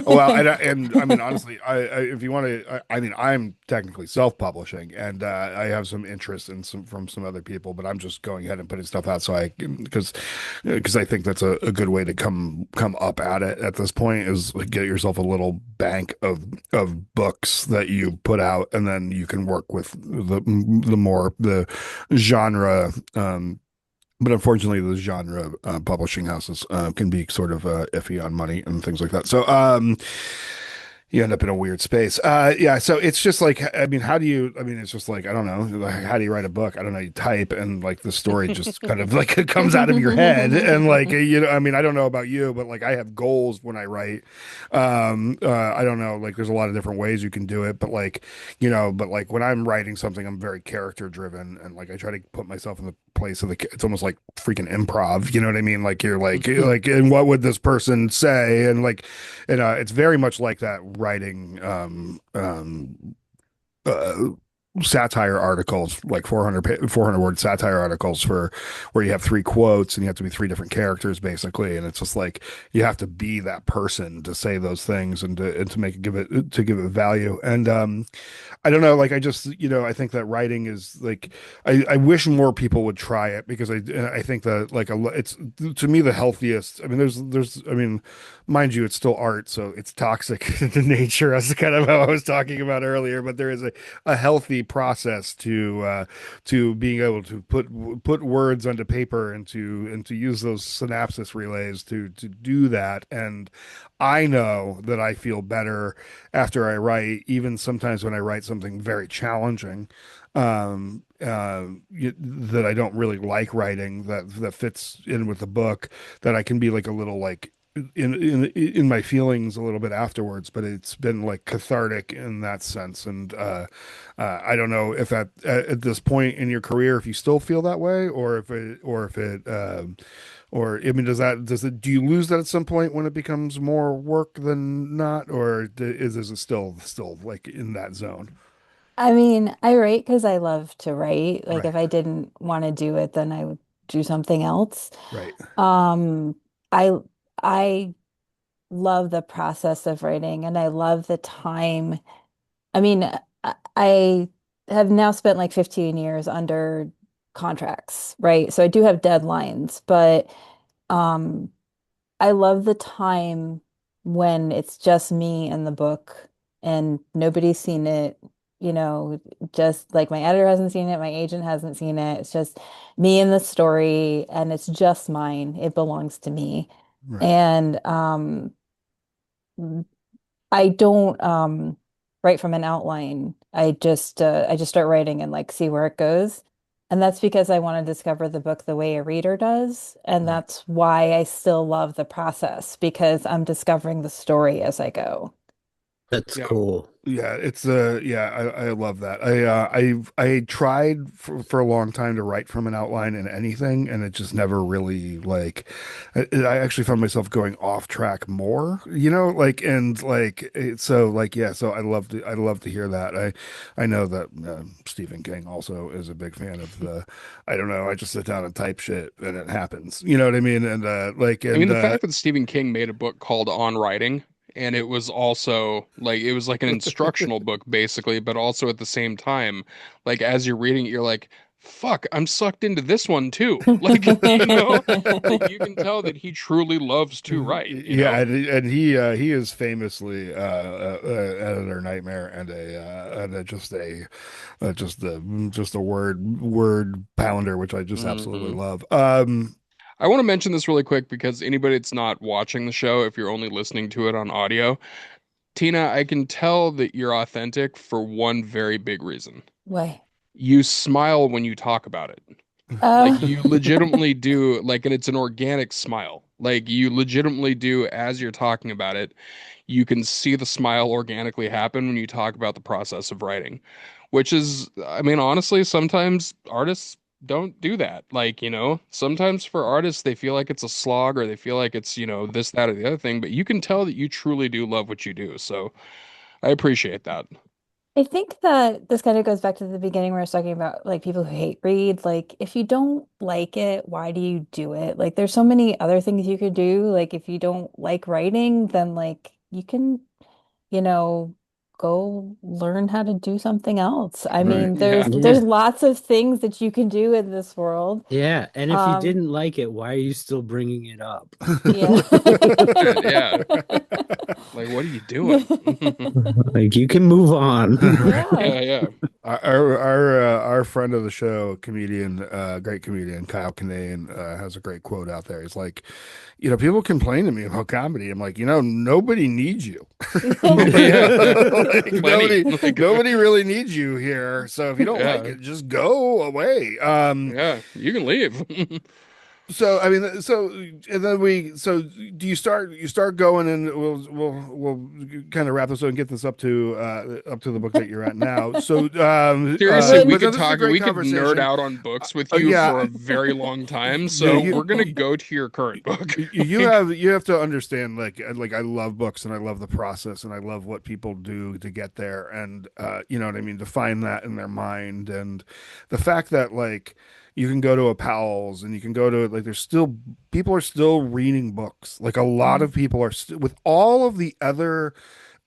Well, and I mean honestly, if you want to, I mean I'm technically self-publishing, and I have some interest in some from some other people, but I'm just going ahead and putting stuff out so I can, because I think that's a good way to come up at it at this point, is like get yourself a little bank of books that you put out, and then you can work with the more the genre. But unfortunately, the genre publishing houses can be sort of iffy on money and things like that. So you end up in a weird space. Yeah. So it's just like, I mean, how do you, I mean, it's just like, I don't know, like, how do you write a book? I don't know. You type and like the story just kind of like it comes out of your head. And like, I mean, I don't know about you, but like I have goals when I write. I don't know, like there's a lot of different ways you can do it, but like, but like when I'm writing something, I'm very character driven, and like I try to put myself in the place of it's almost like freaking improv. You know what I mean? Like you're like, and what would this person say? And like, it's very much like that writing uh, satire articles, like 400 word satire articles for where you have three quotes and you have to be three different characters basically, and it's just like you have to be that person to say those things and to make it give it value. And I don't know, like I just, I think that writing is like, I wish more people would try it, because I think that like it's to me the healthiest. I mean, I mean, mind you, it's still art, so it's toxic to nature, as kind of how I was talking about earlier. But there is a healthy the process to being able to put words onto paper and to use those synapses relays to do that. And I know that I feel better after I write, even sometimes when I write something very challenging, that I don't really like writing that fits in with the book, that I can be like a little like in my feelings a little bit afterwards, but it's been like cathartic in that sense. And I don't know if at this point in your career, if you still feel that way, or I mean, do you lose that at some point when it becomes more work than not, or is it still like in that zone? I mean, I write because I love to write. Like Right, if I didn't want to do it, then I would do something else. right, Um, I I love the process of writing and I love the time. I mean, I have now spent like 15 years under contracts, right? So I do have deadlines, but um I love the time when it's just me and the book and nobody's seen it, you know, just like my editor hasn't seen it, my agent hasn't seen it. It's just me and the story and it's just mine. It belongs to me. right. And I don't write from an outline. I just start writing and like see where it goes. And that's because I want to discover the book the way a reader does. And Right. that's why I still love the process because I'm discovering the story as I go. That's Yeah. cool. Yeah, it's yeah, I love that. I tried for a long time to write from an outline in anything, and it just never really like I actually found myself going off track more, like and like so like yeah, so I love to hear that. I know that Stephen King also is a big fan of the I don't know, I just sit down and type shit and it happens. You know what I mean? And like I mean, and the fact that Stephen King made a book called On Writing, and it was also like it was like an instructional book basically, but also at the same time, like as you're reading it, you're like, fuck, I'm sucked into this one too. Like, like you can tell that he truly loves to write. Yeah, and he is famously editor nightmare and just a word pounder, which I just absolutely Hmm. love. I want to mention this really quick because anybody that's not watching the show, if you're only listening to it on audio, Tina, I can tell that you're authentic for one very big reason. Way. You smile when you talk about it. Like Oh, you legitimately do, like, and it's an organic smile. Like you legitimately do as you're talking about it. You can see the smile organically happen when you talk about the process of writing, which is, I mean, honestly, sometimes artists don't do that. Like, sometimes for artists, they feel like it's a slog or they feel like it's, this, that, or the other thing, but you can tell that you truly do love what you do. So I appreciate that. I think that this kind of goes back to the beginning where I was talking about like people who hate read. Like, if you don't like it, why do you do it? Like, there's so many other things you could do. Like, if you don't like writing, then like you can, you know, go learn how to do something else. I right. mean, Yeah. there's Yeah. lots of things that you can do in this world. Yeah. And if you Um, didn't like it, why are you still bringing it up? yeah. Yeah. Like, what are you doing? Like you can move on. Yeah. Yeah, yeah. Our friend of the show, comedian, great comedian Kyle Kinane, has a great quote out there. He's like, people complain to me about comedy. I'm like, nobody needs you. Yeah, yeah. Like Plenty. Like, nobody really needs you here. So if you don't like yeah. it, just go away. Yeah, you can leave. So I mean, and then do you start going and we'll kind of wrap this up and get this up to the book that you're at now. So Seriously, we Would but no, could this is a talk, great we could nerd conversation. out on books with you Yeah, for a very long time. yeah, So we're gonna go to your current book. you Like, have to understand like I love books and I love the process and I love what people do to get there and you know what I mean, to find that in their mind and the fact that like you can go to a Powell's and you can go to like there's still people are still reading books, like a lot of people are with all of the other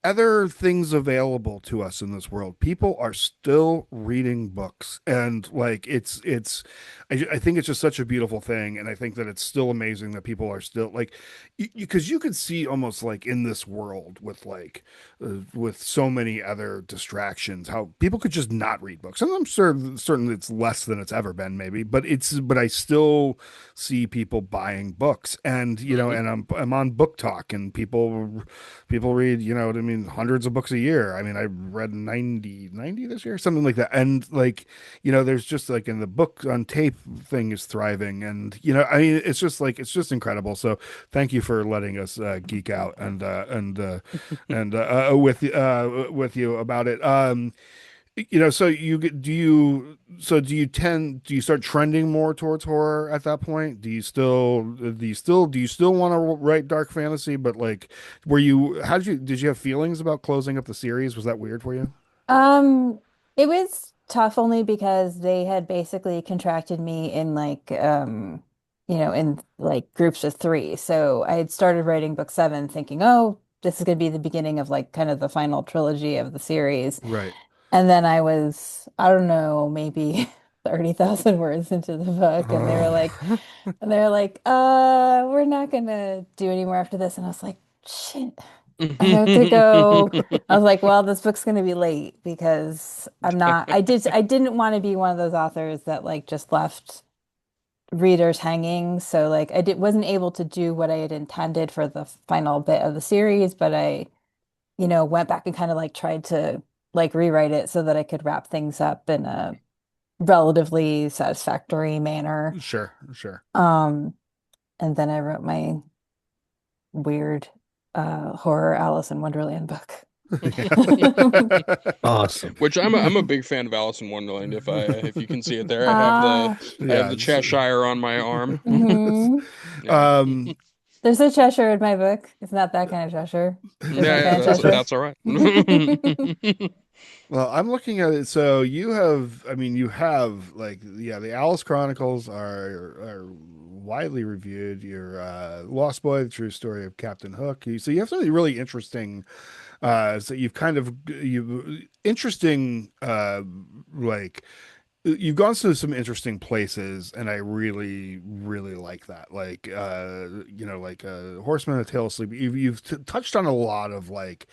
other things available to us in this world. People are still reading books, and like I think it's just such a beautiful thing, and I think that it's still amazing that people are still like, because you could see almost like in this world with like with so many other distractions, how people could just not read books. And I'm sure certain it's less than it's ever been, maybe, but I still see people buying books, and Hmm. and I'm on Book Talk, and people read, what I mean, hundreds of books a year. I mean, I read 90 this year, something like that. And like, there's just like in the book on tape thing is thriving. And, I mean, it's just like, it's just incredible. So thank you for letting us geek out and with you about it. So do you start trending more towards horror at that point? Do you still want to write dark fantasy? But like, did you have feelings about closing up the series? Was that weird for you? Um, it was tough only because they had basically contracted me in in like groups of three. So I had started writing book seven thinking, oh, this is going to be the beginning of like kind of the final trilogy of the series. Right. And then I was, I don't know, maybe 30,000 words into the book, and they were Oh. like, we're not gonna do any more after this. And I was like, shit, I have to go. I was like, well, this book's gonna be late because I didn't want to be one of those authors that like just left readers hanging. So like wasn't able to do what I had intended for the final bit of the series, but I went back and kind of like tried to like rewrite it so that I could wrap things up in a relatively satisfactory manner. Sure, sure. Um, and then I wrote my weird horror Alice in Wonderland book. Awesome. Which I'm a big fan of Alice in Wonderland. If you can see it there, Ah, I have Yeah. the Cheshire on my arm. mhm. Yeah. Um, There's a Cheshire in my book. It's not that kind of Cheshire. Yeah, Different yeah, kind of Cheshire. that's all right. well, I'm looking at it. So I mean, you have like, yeah, the Alice Chronicles are widely reviewed. Your Lost Boy, the true story of Captain Hook. So you have something really interesting. So you've interesting, like you've gone to some interesting places, and I really, really like that. Like, like Horseman, A Tale of Sleep. You've touched on a lot of like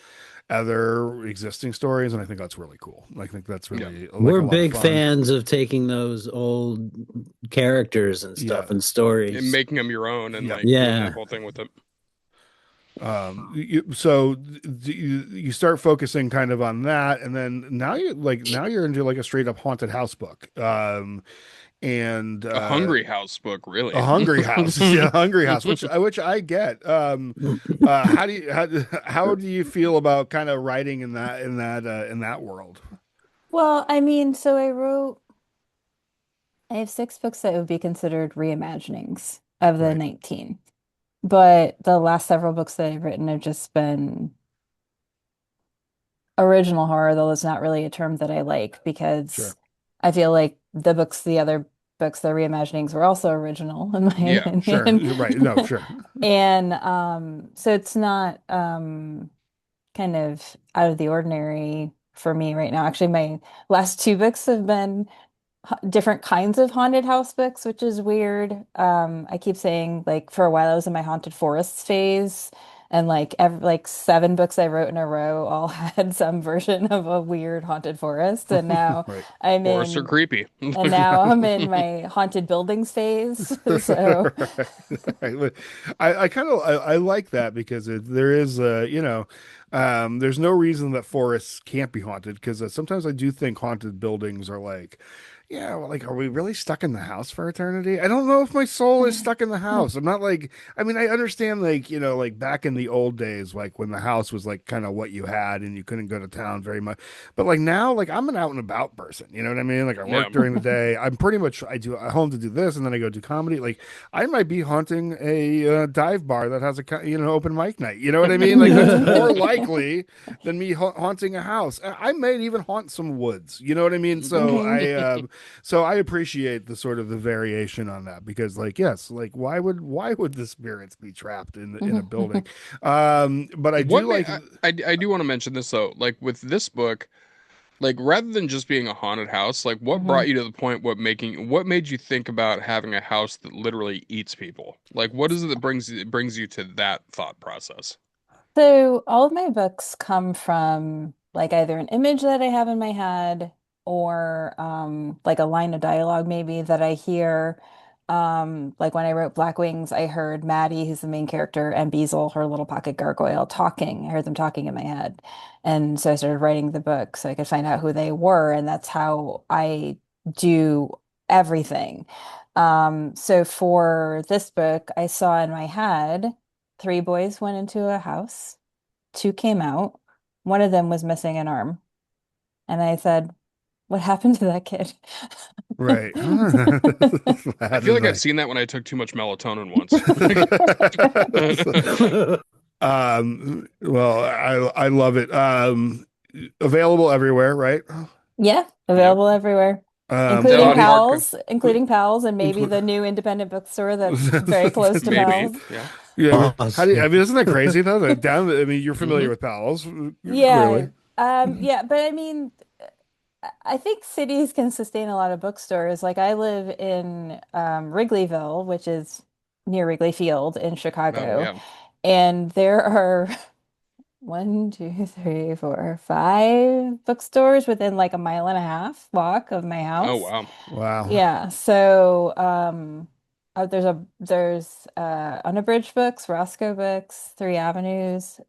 other existing stories, and I think that's really cool. I think that's Yeah. really like We're a lot of big fun. fans of taking those old characters and Yeah, stuff and And stories. making them your own and yeah. like doing that Yeah. whole thing with it. So you start focusing kind of on that, and then now you're into like a straight up haunted house book. And A Hungry House book, a really. hungry house, yeah, hungry house, which I get. How do you feel about kind of writing in that world? Well, I mean, I have six books that would be considered reimaginings of the Right. 19. But the last several books that I've written have just been original horror, though it's not really a term that I like because Sure. I feel like the other books, the reimaginings, were also original in my Yeah. Sure. opinion. Right. No, sure. And so it's not kind of out of the ordinary for me right now. Actually, my last two books have been different kinds of haunted house books, which is weird. I keep saying like for a while I was in my haunted forests phase, and like seven books I wrote in a row all had some version of a weird haunted forest, and now Right. I'm Forests are in creepy. and now I'm in my haunted buildings phase. So, Right. But I like that because there is there's no reason that forests can't be haunted, because sometimes I do think haunted buildings are like, yeah, well, like, are we really stuck in the house for eternity? I don't know if my soul is stuck in the house. I'm not like, I mean, I understand, like, like back in the old days, like when the house was like kind of what you had and you couldn't go to town very much. But like now, like I'm an out and about person. You know what I mean? Like I Yeah. work during the day. I'm pretty much, I do at home to do this, and then I go do comedy. Like I might be haunting a dive bar that has a open mic night. You know what I mean? Like that's more like likely than me haunting a house. I might even haunt some woods. You know what I mean? So I appreciate the sort of the variation on that because, like, yes, like why would the spirits be trapped in a building? But I do What may like, I do want to mention this though, like with this book, like rather than just being a haunted house, like what Mhm. brought you to the point, what made you think about having a house that literally eats people? Like what is it that brings you to that thought process? So all of my books come from like either an image that I have in my head or like a line of dialogue maybe that I hear. Like when I wrote Black Wings, I heard Maddie, who's the main character, and Beazle, her little pocket gargoyle, talking. I heard them talking in my head. And so I started writing the book so I could find out who they were, and that's how I do everything. So for this book, I saw in my head three boys went into a house, two came out, one of them was missing an arm. And I said, what happened to that kid? right. I How feel did like I've they? seen that when I took too much melatonin once. Well, I love it. Available everywhere, right? Yeah, Yep. available everywhere, Download hardcover. Including Pals, and maybe the new independent bookstore that's very close to Maybe. Pals. Yeah. Yeah, but how do you, I Awesome. mean, isn't that crazy though? That down, I mean, you're familiar Hmm. with Powell's, Yeah. clearly. Yeah, but I mean, I think cities can sustain a lot of bookstores. Like I live in Wrigleyville, which is near Wrigley Field in Oh Chicago, yeah. and there are one, two, three, four, five bookstores within like a mile and a half walk of my Oh house. wow. Wow. Yeah, so there's Unabridged Books, Roscoe Books, Three Avenues.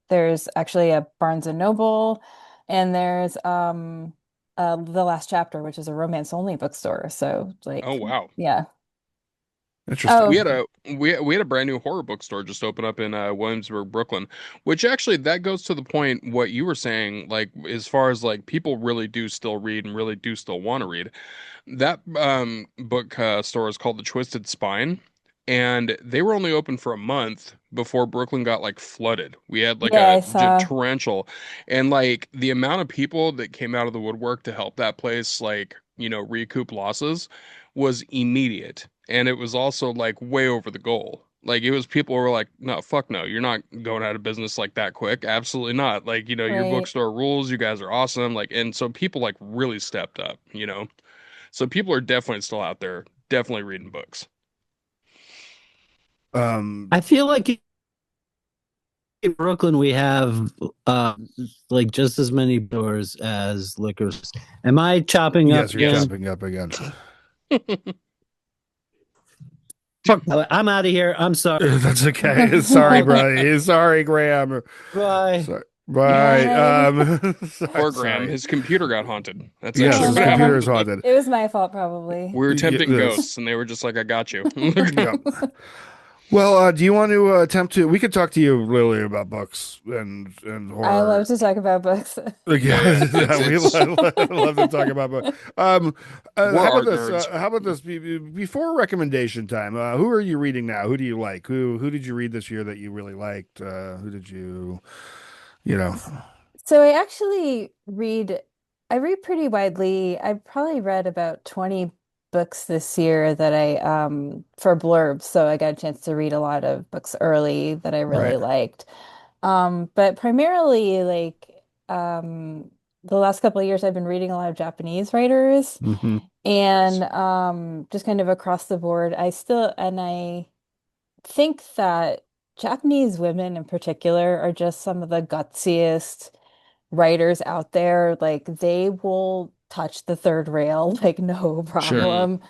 There's actually a Barnes and Noble, and there's The Last Chapter, which is a romance only bookstore. So Oh like, wow. yeah. Interesting. We Oh, had a we had a brand new horror bookstore just open up in Williamsburg, Brooklyn, which actually that goes to the point what you were saying, like as far as like people really do still read and really do still want to read. That book store is called The Twisted Spine, and they were only open for a month before Brooklyn got like flooded. We had like yeah, a I saw. torrential, and like the amount of people that came out of the woodwork to help that place, like, recoup losses was immediate. And it was also like way over the goal. Like it was people were like, no, fuck no, you're not going out of business like that quick. Absolutely not. Like, your Right. bookstore rules, you guys are awesome. Like, and so people like really stepped up. So people are definitely still out there, definitely reading books. Um, I feel like in Brooklyn we have like just as many doors as liquor stores. Am I chopping up yes, you're Yes. again? chopping up again. Fuck, I'm out of here. I'm sorry. That's okay. Sorry, bro. Sorry, Graham. Bye. Sorry. Bye. Bye. Sorry. Poor Graham, Sorry. his computer got haunted. That's Yes, actually his what computer Oh, is happened. haunted. it was my fault probably. We were tempting Yes. ghosts, and they were just like, I got you. Yeah. Well, do you want to attempt to? We could talk to you really about books and I horror. love to talk about books. Oh Yeah, yeah, yeah, we it's love to talk about books. we're How about art this? nerds. How about this? Before recommendation time, who are you reading now? Who do you like? Who did you read this year that you really liked? Who did you, you know? So I read pretty widely. I probably read about 20 books this year that I for blurbs, so I got a chance to read a lot of books early that I really Right. liked. But primarily the last couple of years I've been reading a lot of Japanese writers Hmm. and just kind of across the board. I think that Japanese women in particular are just some of the gutsiest writers out there. Like they will touch the third rail like no Sure. Mm. problem.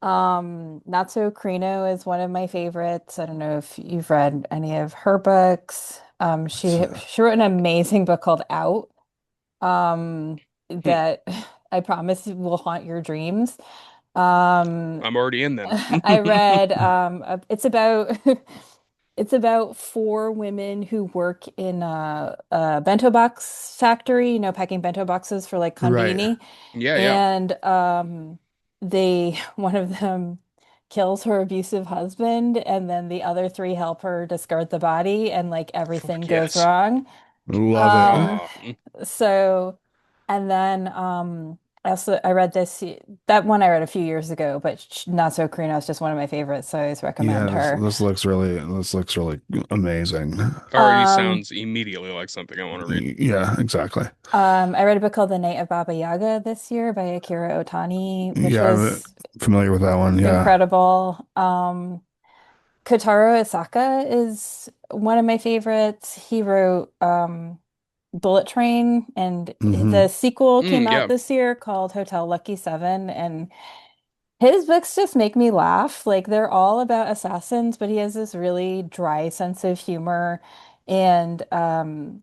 Natsuo Krino is one of my favorites. I don't know if you've read any of her books. It's, She wrote an amazing book called Out, Hmm. that I promise will haunt your dreams. Um, I'm already in then. I read it's about it's about four women who work in a bento box factory, packing bento boxes for like right. Konbini. Yeah, yeah. And one of them kills her abusive husband, and then the other three help her discard the body, and like everything Fuck goes yes. wrong. Love it. Um, Oh, so, and then I read that one I read a few years ago, but Not So Karina is just one of my favorites, so I always recommend Yeah, her. this looks really amazing. already Um, sounds immediately like something I want to read. Yeah, exactly. I read a book called The Night of Baba Yaga this year by Akira Otani, which Yeah, I'm was familiar with that one. Yeah. incredible. Kotaro Isaka is one of my favorites. He wrote Bullet Train, and the Hmm. sequel came out Yeah, this year called Hotel Lucky Seven, and his books just make me laugh. Like they're all about assassins, but he has this really dry sense of humor. And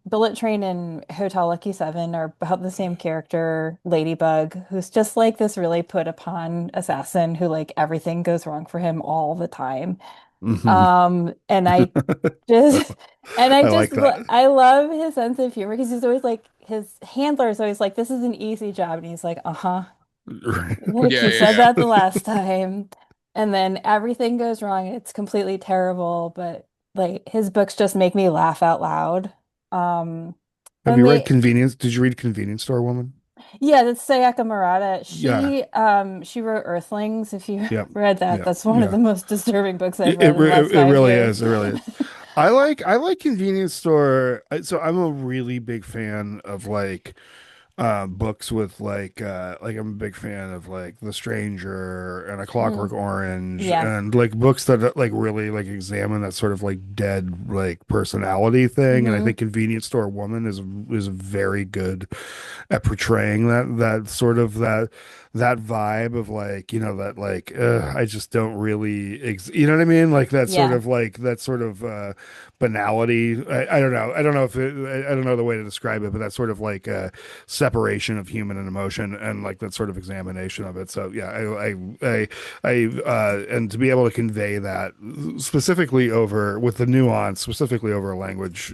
Bullet Train and Hotel Lucky Seven are about the same character, Ladybug, who's just like this really put upon assassin who like everything goes wrong for him all the time. Hmm. And I just I like that. I love his sense of humor because he's always like his handler is always like, this is an easy job, and he's like, uh-huh. Right. Like yeah, you yeah, said yeah. that the last time. And then everything goes wrong. It's completely terrible, but like his books just make me laugh out loud. Um, Have and you read they Convenience? Did you read Convenience Store Woman? Yeah, that's Sayaka Murata. Yeah. She wrote Earthlings. If you Yep. read that, Yep. that's one of Yeah. the most disturbing books I've read in the last It five really years. is. It really is. I like Convenience Store. So I'm a really big fan of like books with like I'm a big fan of like The Stranger and A Clockwork Mm, Orange yeah. and like books that like really like examine that sort of like dead like personality thing. And I Hmm. think Convenience Store Woman is very good at portraying that sort of that vibe of like, you know, that like I just don't really you know what I mean, like Yeah. that sort of banality. I don't know, if I don't know the way to describe it, but that sort of like separation of human and emotion and like that sort of examination of it. So yeah, and to be able to convey that specifically over with the nuance specifically over a language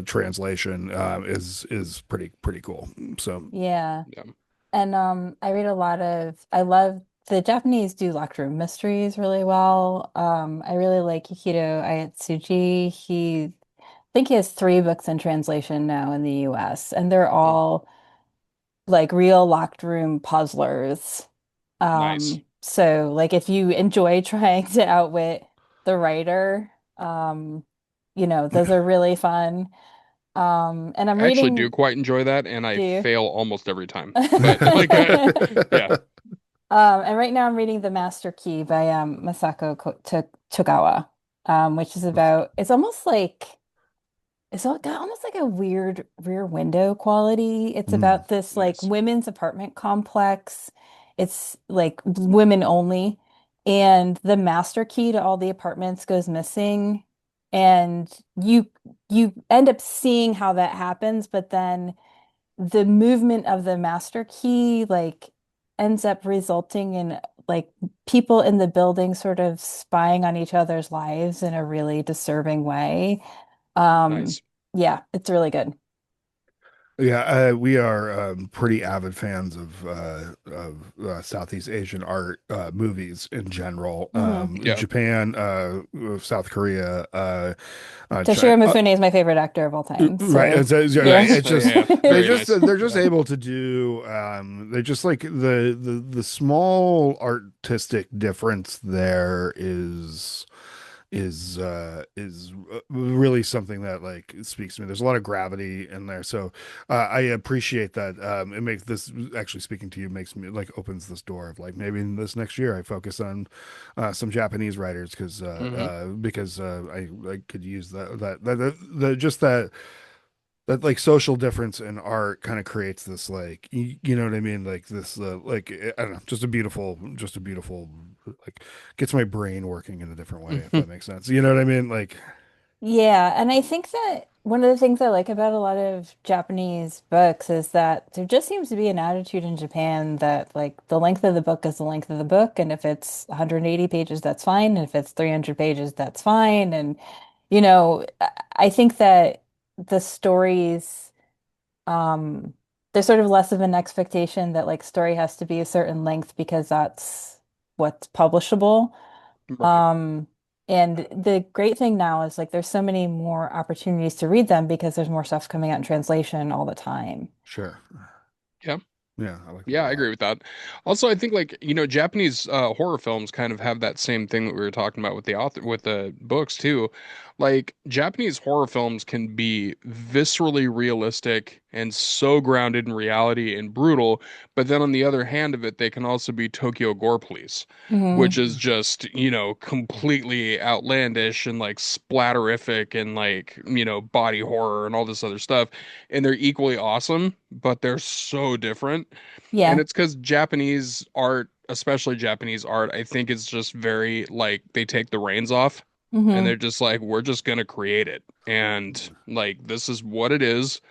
translation is pretty cool. So Yeah. Yeah. And I love the Japanese do locked room mysteries really well. I really like Hikito Ayatsuji. I think he has three books in translation now in the US, and they're Mm, all like real locked room puzzlers. nice. So like if you enjoy trying to outwit the writer, those are really fun. And I'm I actually do reading, quite enjoy that, and I do you? fail almost every time. But like, yeah, And right now I'm reading The Master Key by Masako Togawa, which is about, got almost like a weird Rear Window quality. It's Mm, about this like nice, women's apartment complex. It's like women only. And the master key to all the apartments goes missing. And you end up seeing how that happens, but then the movement of the master key like ends up resulting in like people in the building sort of spying on each other's lives in a really disturbing way. Um, nice. yeah, it's really good. yeah, we are pretty avid fans of Southeast Asian art movies in general. Hmm. Yeah, Japan, South Korea, Toshiro China. Mifune is my favorite actor of all time. Right, So, right. yeah. It's nice. just Yeah, very nice. they're just Yeah, able to do they're just like the small artistic difference there is really something that like speaks to me. There's a lot of gravity in there, so I appreciate that. It makes this actually speaking to you makes me like opens this door of like maybe in this next year I focus on some Japanese writers hmm because I could use the just that like social difference in art kind of creates this like you know what I mean, like this like I don't know, just a beautiful like gets my brain working in a different way, if that makes sense, you know what I mean, like Yeah, and I think that one of the things I like about a lot of Japanese books is that there just seems to be an attitude in Japan that like the length of the book is the length of the book, and if it's 180 pages, that's fine, and if it's 300 pages, that's fine. And I think that the stories, um, there's sort of less of an expectation that like story has to be a certain length because that's what's publishable. Right. Um, and the great thing now is like there's so many more opportunities to read them because there's more stuff coming out in translation all the time. Sure. Yeah. Yeah, I like that a Yeah, I lot. agree with that. Also, I think like, Japanese horror films kind of have that same thing that we were talking about with the author with the books too. Like Japanese horror films can be viscerally realistic and so grounded in reality and brutal, but then on the other hand of it, they can also be Tokyo Gore Police, which Hmm. is just, completely outlandish and like splatterific and like, body horror and all this other stuff. And they're equally awesome, but they're so different. And Yeah. it's because Japanese art, especially Japanese art, I think it's just very like they take the reins off and Hmm. they're just like, we're just gonna create it. And like this is what it is.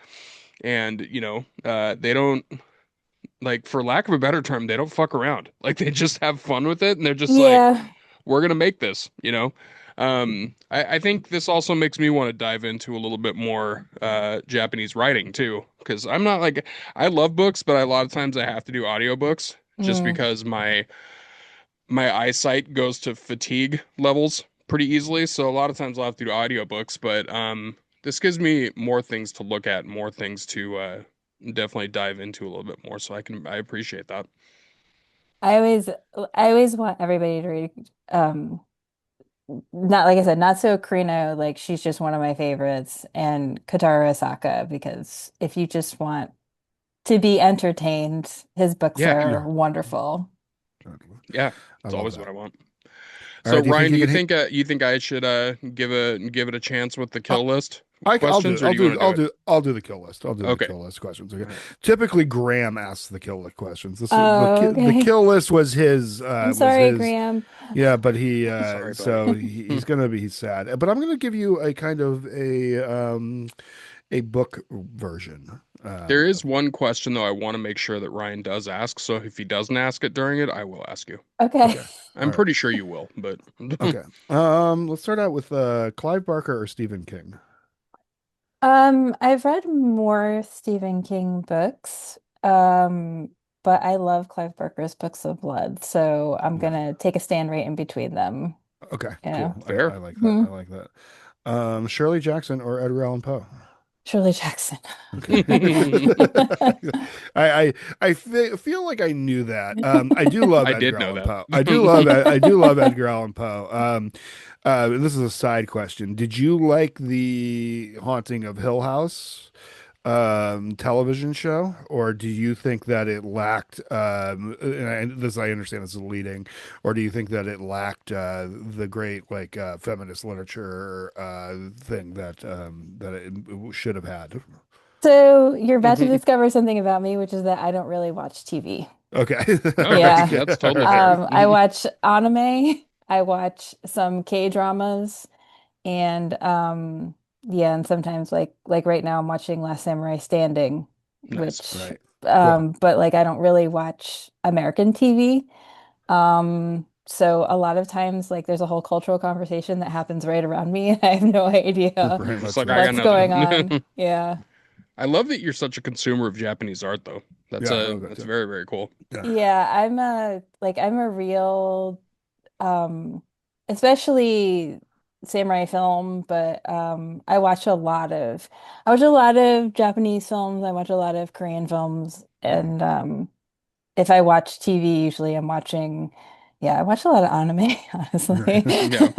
And they don't like for lack of a better term, they don't fuck around. Like they just have fun with it and they're just like, Yeah. we're gonna make this. I think this also makes me want to dive into a little bit more Japanese writing too, because I'm not like I love books, but a lot of times I have to do audiobooks just Mm. because my eyesight goes to fatigue levels pretty easily. So a lot of times I'll have to do audiobooks, but this gives me more things to look at, more things to definitely dive into a little bit more. So I appreciate that. I always I always want everybody to read not like I said, not so Karino, like she's just one of my favorites, and Kotaro Asaka, because if you just want to be entertained, his books Yeah, are Yeah. wonderful. yeah, I it's love always that. what I want. All So right, do you think Ryan, you do you can hit? think I should give it a chance with the Uh, kill list I'll do questions, it. or do you want to do it? I'll do the kill list. I'll do the Okay. kill list questions. All Okay. right. Typically, Graham asks the kill list questions. Oh, The okay. kill list I'm was sorry, his. Graham. Yeah, but he Sorry, buddy. so Hmm. he's gonna be sad. But I'm gonna give you a kind of a book version. There is one question though I want to make sure that Ryan does ask. So if he doesn't ask it during it, I will ask you. Okay. Okay. I'm All right. pretty sure you will, but Okay. Let's start out with Clive Barker or Stephen King. I've read more Stephen King books, but I love Clive Barker's Books of Blood, so I'm Yeah. gonna take a stand right in between them. Okay, Yeah. cool. I fair. like that. I Mhm. like that. Shirley Jackson or Edgar Allan Poe. Shirley Jackson. Okay. Feel like I knew that. I do love I Edgar did know Allan that. Poe. I do love Edgar Allan Poe. This is a side question. Did you like the Haunting of Hill House television show, or do you think that it lacked and this I understand is leading, or do you think that it lacked the great like feminist literature thing that it should have had? So you're about to discover something about me, which is that I don't really watch TV. Okay. No, All that's Yeah. right. that's All totally right. fair. I watch anime, I watch some K-dramas, and yeah, and sometimes like right now I'm watching Last Samurai Standing, Nice. which Right. Cool. but like I don't really watch American TV. So a lot of times like there's a whole cultural conversation that happens right around me and I have no idea Very Just much like I so. got what's going on. nothing. Yeah. I love that you're such a consumer of Japanese art though. Yeah, I love that That's too. very, very cool. Yeah. Yeah, I'm a real um especially samurai film, but I watch a lot of Japanese films, I watch a lot of Korean films, and if I watch TV, usually I watch a lot of anime, honestly. Yeah.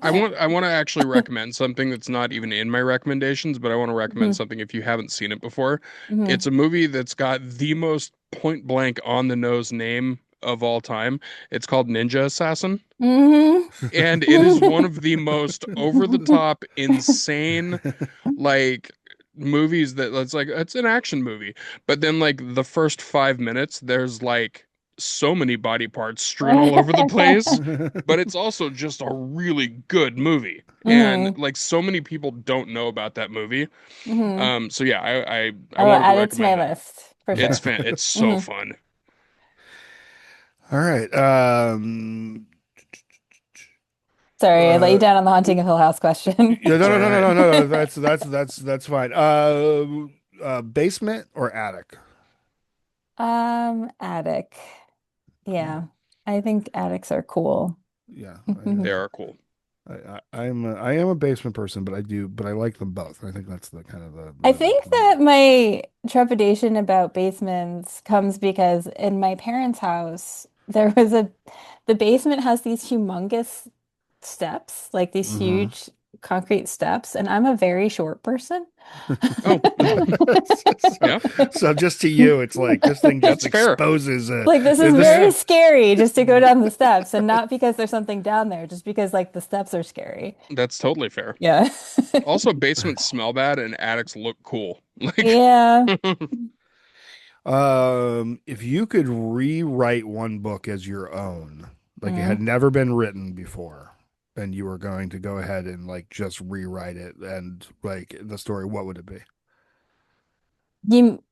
I want to actually recommend something that's not even in my recommendations, but I want to recommend Mhm, something if you haven't seen it before. mhm, It's a movie that's got the most point blank on the nose name of all time. It's called Ninja Assassin, mhm. and it is one of the most over the top, insane like movies that it's like it's an action movie, but then like the first 5 minutes, there's like so many body parts strewn all over the place, but it's also just a really good movie. And Mhm, like so many people don't know about that movie. mhm. So yeah, I I will wanted to add it to my recommend it. list for sure. It's so Mhm. fun. All right. Sorry, I let you Uh, down on the Haunting of Hill House question. yeah, It's all right. no. That's fine. Basement or attic? Attic. Yeah, I think attics are cool. Yeah, They Mhm. are cool. I am a basement person, but I like them both. I think that's the kind of I the think point. that my trepidation about basements comes because in my parents' house, the basement has these humongous steps, like these Hmm. huge concrete steps, and I'm a very short person. Oh, So, yeah, so just to you, it's like this thing just that's fair. exposes Like this is this. very Yeah, scary just to go down the steps, and not because there's something down there, just because like the steps are scary. that's totally fair. Yeah. Also, basements smell bad and attics look cool. Like, Yeah. If you could rewrite one book as your own, like it had Mm. never been written before, and you were going to go ahead and like just rewrite it and like the story, what would it be? You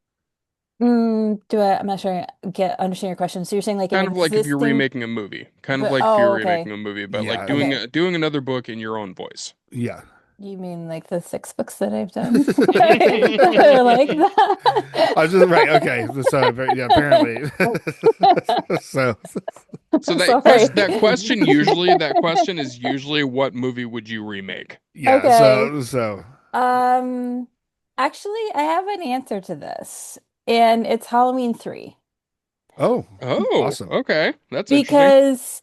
I'm not sure I get understand your question. So you're saying like an kind of like if you're existing remaking a movie. Kind of but like if you're oh, remaking okay. a movie, but like Yeah, Okay. doing another book in your own voice. yeah. You mean like the 6 books that I've done that are like I was just right. Okay, so yeah, apparently, so So that? Sorry. that question is usually what movie would you remake? yeah, Okay. so Um, actually, I have an answer to this, and it's Halloween 3 oh, Oh, awesome. okay. That's interesting. because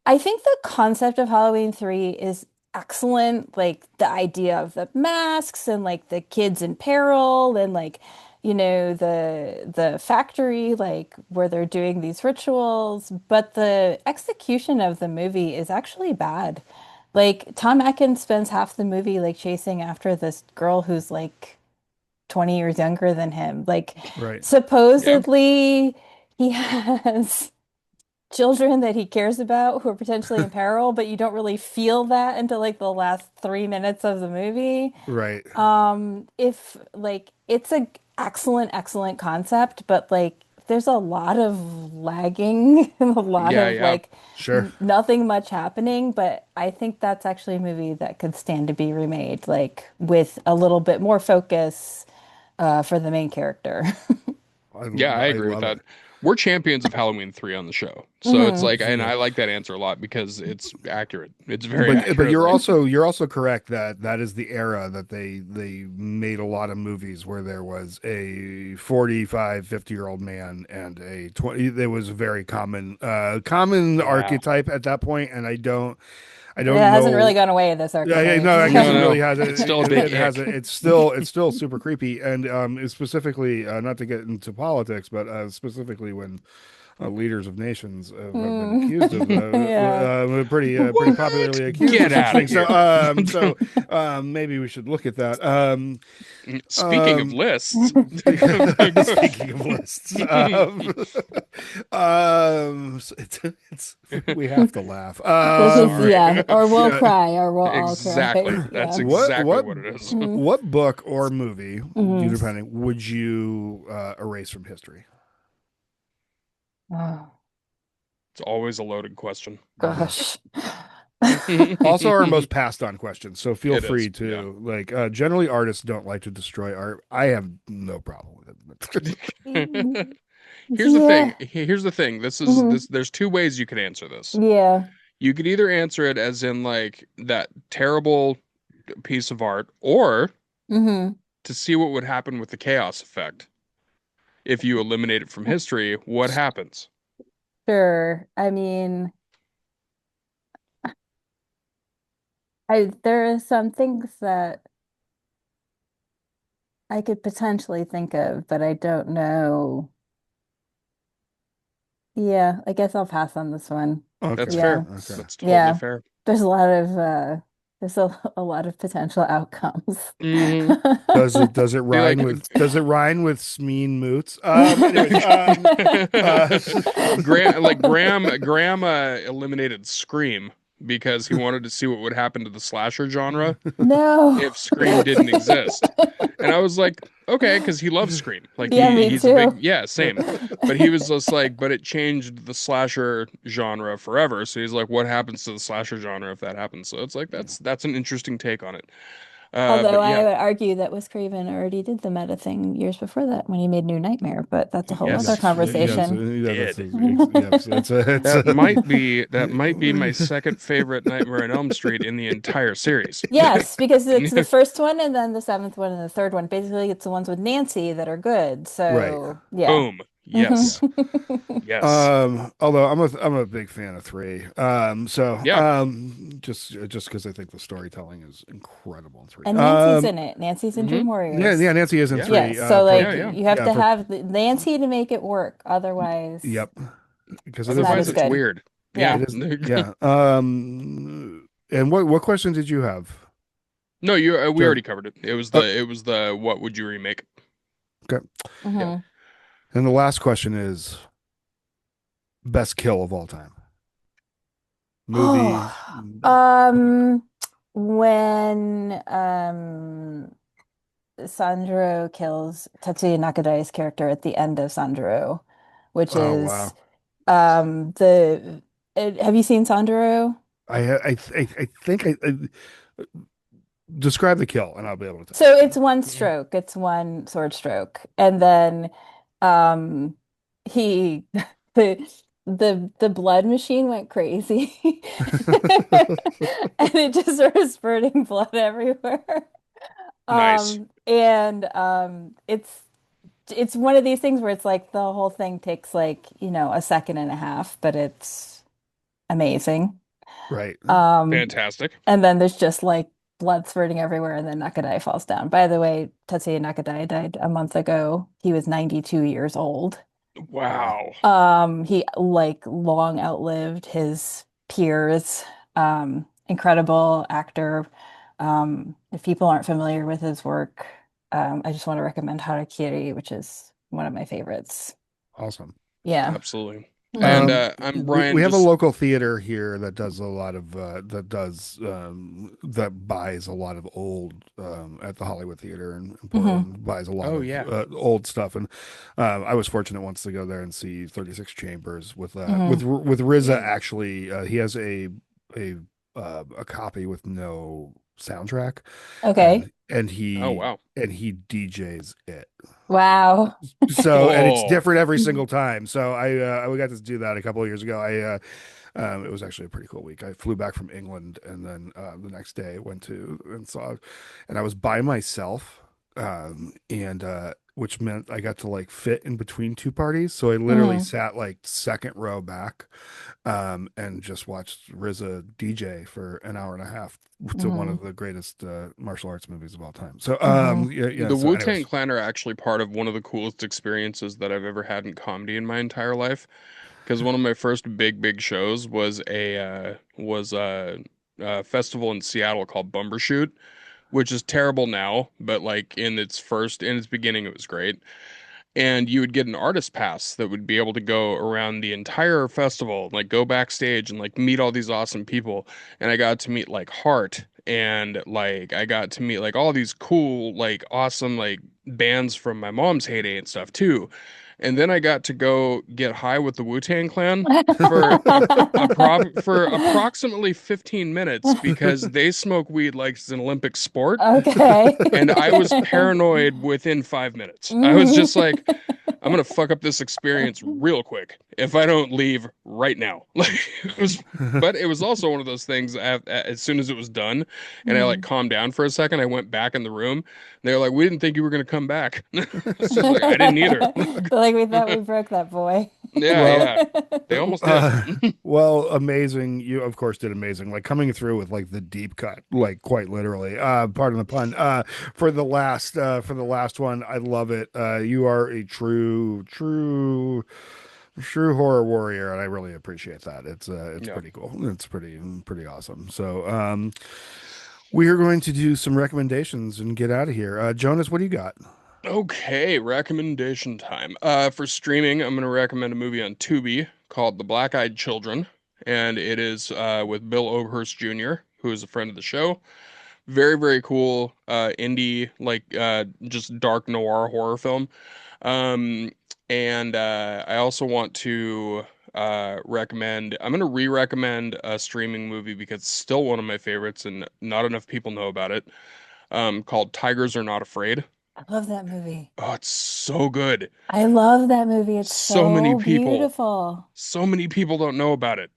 I think the concept of Halloween 3 is excellent. Like the idea of the masks and like the kids in peril and like, the factory, like where they're doing these rituals. But the execution of the movie is actually bad. Like Tom Atkins spends half the movie like chasing after this girl who's like 20 years younger than him. Like Right, Yeah. supposedly he has children that he cares about who are potentially in peril, but you don't really feel that until like the last 3 minutes of the movie. right. If like it's a excellent, excellent concept, but like there's a lot of lagging and a lot Yeah, of yeah. like Sure. nothing much happening. But I think that's actually a movie that could stand to be remade, like with a little bit more focus for the main character. Yeah, I I agree with love that. it. We're champions of Halloween 3 on the show. So it's Hmm. like, and Yeah. I like that answer a lot because it's accurate. It's very But accurate. Like, you're also correct that that is the era that they made a lot of movies where there was a 45, 50-year-old man and a 20. It was a very common yeah. archetype at that point, and I It don't hasn't really know. gone away, this Yeah, yeah, archetype. no, I guess No, it really no. has. It's still a big It has. ick. It's still super creepy, and it's specifically not to get into politics, but specifically when leaders of nations have been Hmm. accused of Yeah. pretty What? popularly accused Get of such out of things. here. Maybe we should look at that. Speaking of Um, lists. Speaking of lists, it's we have to laugh. This is, Sorry. yeah, or we'll Yeah. cry, or we'll all cry. Exactly. That's Yeah. exactly what it is. Hmm. What book or movie, you Hmm. depending, would you erase from history? Oh, It's always a loaded question. gosh. Also, our most It passed on questions. So feel is. free Yeah. to like. Generally, artists don't like to destroy art. I have no problem with it. Here's the thing. Yeah. Here's the thing. Hmm. There's two ways you could answer this. Yeah. You could either answer it as in like that terrible piece of art, or Hmm. to see what would happen with the chaos effect. If you eliminate it from history, what happens? Sure. I mean, there are some things that I could potentially think of, but I don't know. Yeah, I guess I'll pass on this one. That's Okay, Yeah. fair. okay. That's totally Yeah. fair. There's a lot of a lot of potential outcomes. Hmm Does it See, rhyme like, with Smeen Moots? Anyways, uh, Graham eliminated Scream because he wanted to see what would happen to the slasher genre No. if Scream didn't exist. And I was like, okay, because he loves Scream. Like Yeah, me he's a big, too. yeah, same. But he was just like, but it changed the slasher genre forever. So he's like, what happens to the slasher genre if that happens? So it's like that's an interesting take on it. Although But I yeah, would argue that Wes Craven already did the meta thing years before that when he made New Nightmare, but that's a whole other yes, Yes, he yes, conversation. yeah. That's did. yes. It's That might be my second favorite Nightmare on Elm Street in the entire series. Yes, because it's the first one and then the seventh one and the third one. Basically, it's the ones with Nancy that are good. right. So, yeah. Boom. hmm Yeah. Yes. Yes. Although I'm a big fan of three. Yeah. Just because I think the storytelling is incredible in three. And Nancy's in it. Nancy's in Dream Yeah, Warriors. yeah, Nancy is in Yeah. three. Yes, so For Yeah. like Yeah. you have to for have Nancy to make it work. Otherwise, yep, because it it's is not Otherwise, as it's good. weird. Yeah. Yeah. it is yeah. And what question did you have, No, we Joe? already covered it. It was Oh, the what would you remake? okay. Yeah. hmm And the last question is best kill of all time. Movie. Oh, when Sandro kills Tetsuya Nakadai's character at the end of Sandro, which Oh is wow. have you seen Sandro? I think describe the kill and I'll be able to tell So you. it's one stroke, it's one sword stroke, and then um he the blood machine went crazy and it just started spurting blood everywhere. Nice. And it's one of these things where it's like the whole thing takes like, a second and a half, but it's amazing. Right. Um, Fantastic. and then there's just like blood spurting everywhere, and then Nakadai falls down. By the way, Tetsuya Nakadai died a month ago. He was 92 years old. Wow. Wow. He like long outlived his peers. Incredible actor. If people aren't familiar with his work, I just want to recommend Harakiri, which is one of my favorites. Awesome. Yeah. Absolutely. And hmm I'm We Brian. have a Just local theater here that does a lot of that buys a lot of old at the Hollywood Theater in hmm Portland buys a lot oh of yeah. old stuff and I was fortunate once to go there and see 36 Chambers hmm with RZA Mm. actually he has a a copy with no soundtrack Okay. Oh wow. and he DJs it. Wow. So, and it's Oh, different every single time. So we got to do that a couple of years ago. It was actually a pretty cool week. I flew back from England and then the next day went to and saw, and I was by myself, and which meant I got to like fit in between two parties. So I literally hmm sat like second row back, and just watched RZA DJ for an hour and a half to one hmm of the greatest martial arts movies of all time. So, hmm yeah, yeah. the So, Wu-Tang anyways, Clan are actually part of one of the coolest experiences that I've ever had in comedy in my entire life. Because one of my first big shows was a festival in Seattle called Bumbershoot, which is terrible now, but like in its beginning, it was great. And you would get an artist pass that would be able to go around the entire festival, like go backstage and like meet all these awesome people. And I got to meet like Heart and like I got to meet like all these cool, like awesome like bands from my mom's heyday and stuff too. And then I got to go get high with the Wu-Tang Clan for for approximately 15 minutes because they smoke weed like it's an Olympic sport. Okay. And I was paranoid within 5 minutes. I was Mhm. just like, I'm gonna fuck up this experience real quick if I don't leave right now. Like it was, but it was also one of those things. As soon as it was done, and I like Mhm. calmed down for a second, I went back in the room. And they were like, "We didn't think you were gonna come back." It's just like I didn't either. Like we thought we broke that boy. Yeah, well, yeah, they almost did. well, amazing. You of course did amazing. Like coming through with like the deep cut, like quite literally. Pardon the pun. For the last one, I love it. You are a true horror warrior, and I really appreciate that. It's Yeah. pretty cool. It's pretty awesome. So, we are going to do some recommendations and get out of here. Jonas, what do you got? Okay, recommendation time. For streaming, I'm gonna recommend a movie on Tubi called The Black-Eyed Children, and it is with Bill Oberhurst Jr., who is a friend of the show. Very cool indie just dark noir horror film. Um, and I also want to recommend. I'm gonna re-recommend a streaming movie because it's still one of my favorites, and not enough people know about it. called Tigers Are Not Afraid. I love that movie. Oh, it's so good. I love that movie. It's So many so people, beautiful. so many people don't know about it.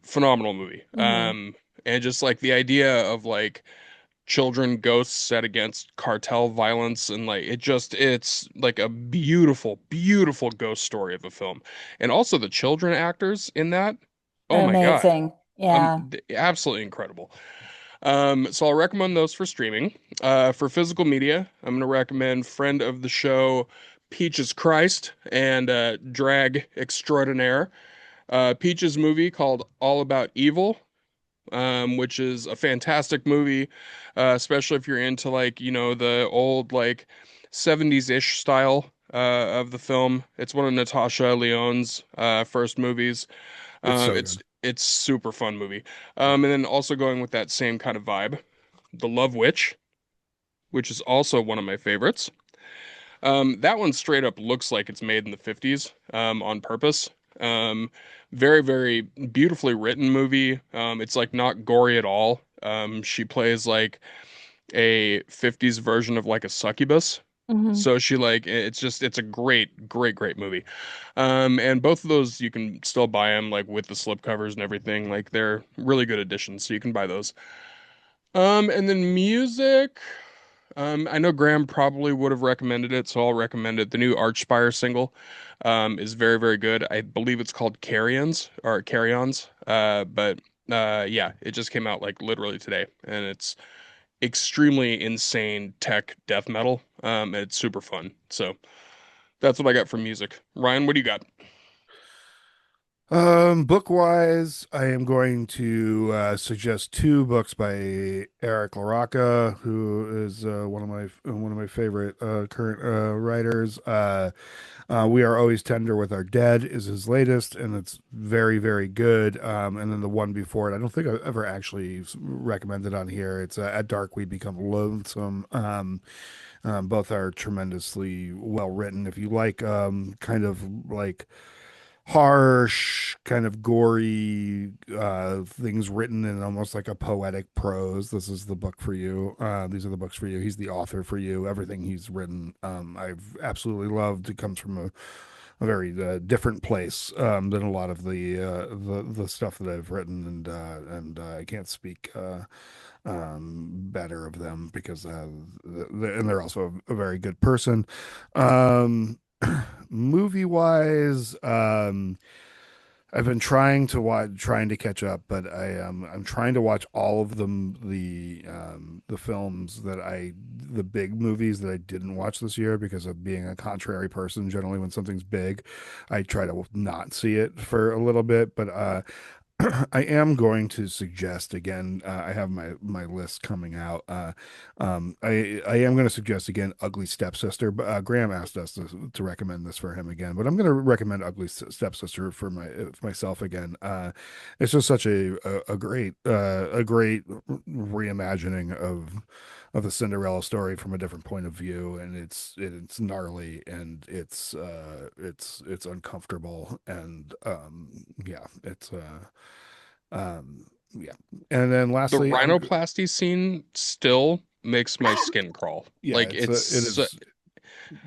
Phenomenal movie. Hmm. And just like the idea of like children ghosts set against cartel violence and like it's like a beautiful, beautiful ghost story of a film. And also the children actors in that. Oh They're my God. amazing. Yeah. Absolutely incredible. So I'll recommend those for streaming. For physical media, I'm going to recommend friend of the show, Peaches Christ and drag extraordinaire. Peaches movie called All About Evil, which is a fantastic movie, especially if you're into like, the old like 70s-ish style of the film. It's one of Natasha Lyonne's first movies. It's so It's good. it's super fun movie. Yeah. And then also going with that same kind of vibe, The Love Witch, which is also one of my favorites. That one straight up looks like it's made in the 50s, on purpose. Um, Very, very beautifully written movie. It's like not gory at all. She plays like a 50s version of like a succubus. Hmm. So she like it's a great, great, great movie. And both of those you can still buy them like with the slipcovers and everything. Like they're really good additions, so you can buy those. And then music. I know Graham probably would have recommended it, so I'll recommend it. The new Archspire single, is very, very good. I believe it's called Carry-Ons or Carry-Ons. Yeah, it just came out like literally today, and it's extremely insane tech death metal. And it's super fun. So that's what I got for music. Ryan, what do you got? Book wise, I am going to suggest two books by Eric LaRocca, who is one of my favorite current writers. We Are Always Tender with Our Dead is his latest, and it's very, very good. And then the one before it, I don't think I've ever actually recommended on here. It's At Dark We Become Loathsome. Both are tremendously well written. If you like kind of like harsh, kind of gory things written in almost like a poetic prose, this is the book for you. These are the books for you. He's the author for you. Everything he's written, I've absolutely loved. It comes from a very different place than a lot of the stuff that I've written, and I can't speak better of them because and they're also a very good person. Um, movie wise, I've been trying to catch up, but I'm trying to watch all of them the films the big movies that I didn't watch this year because of being a contrary person. Generally, when something's big, I try to not see it for a little bit. But I am going to suggest again. I have my list coming out. I am going to suggest again, Ugly Stepsister. But Graham asked us to recommend this for him again, but I'm going to recommend Ugly Stepsister for myself again. It's just such a great reimagining of the Cinderella story from a different point of view, and it's gnarly and it's uncomfortable and yeah, it's yeah. And then The lastly, rhinoplasty scene still makes my skin crawl. yeah, Like it is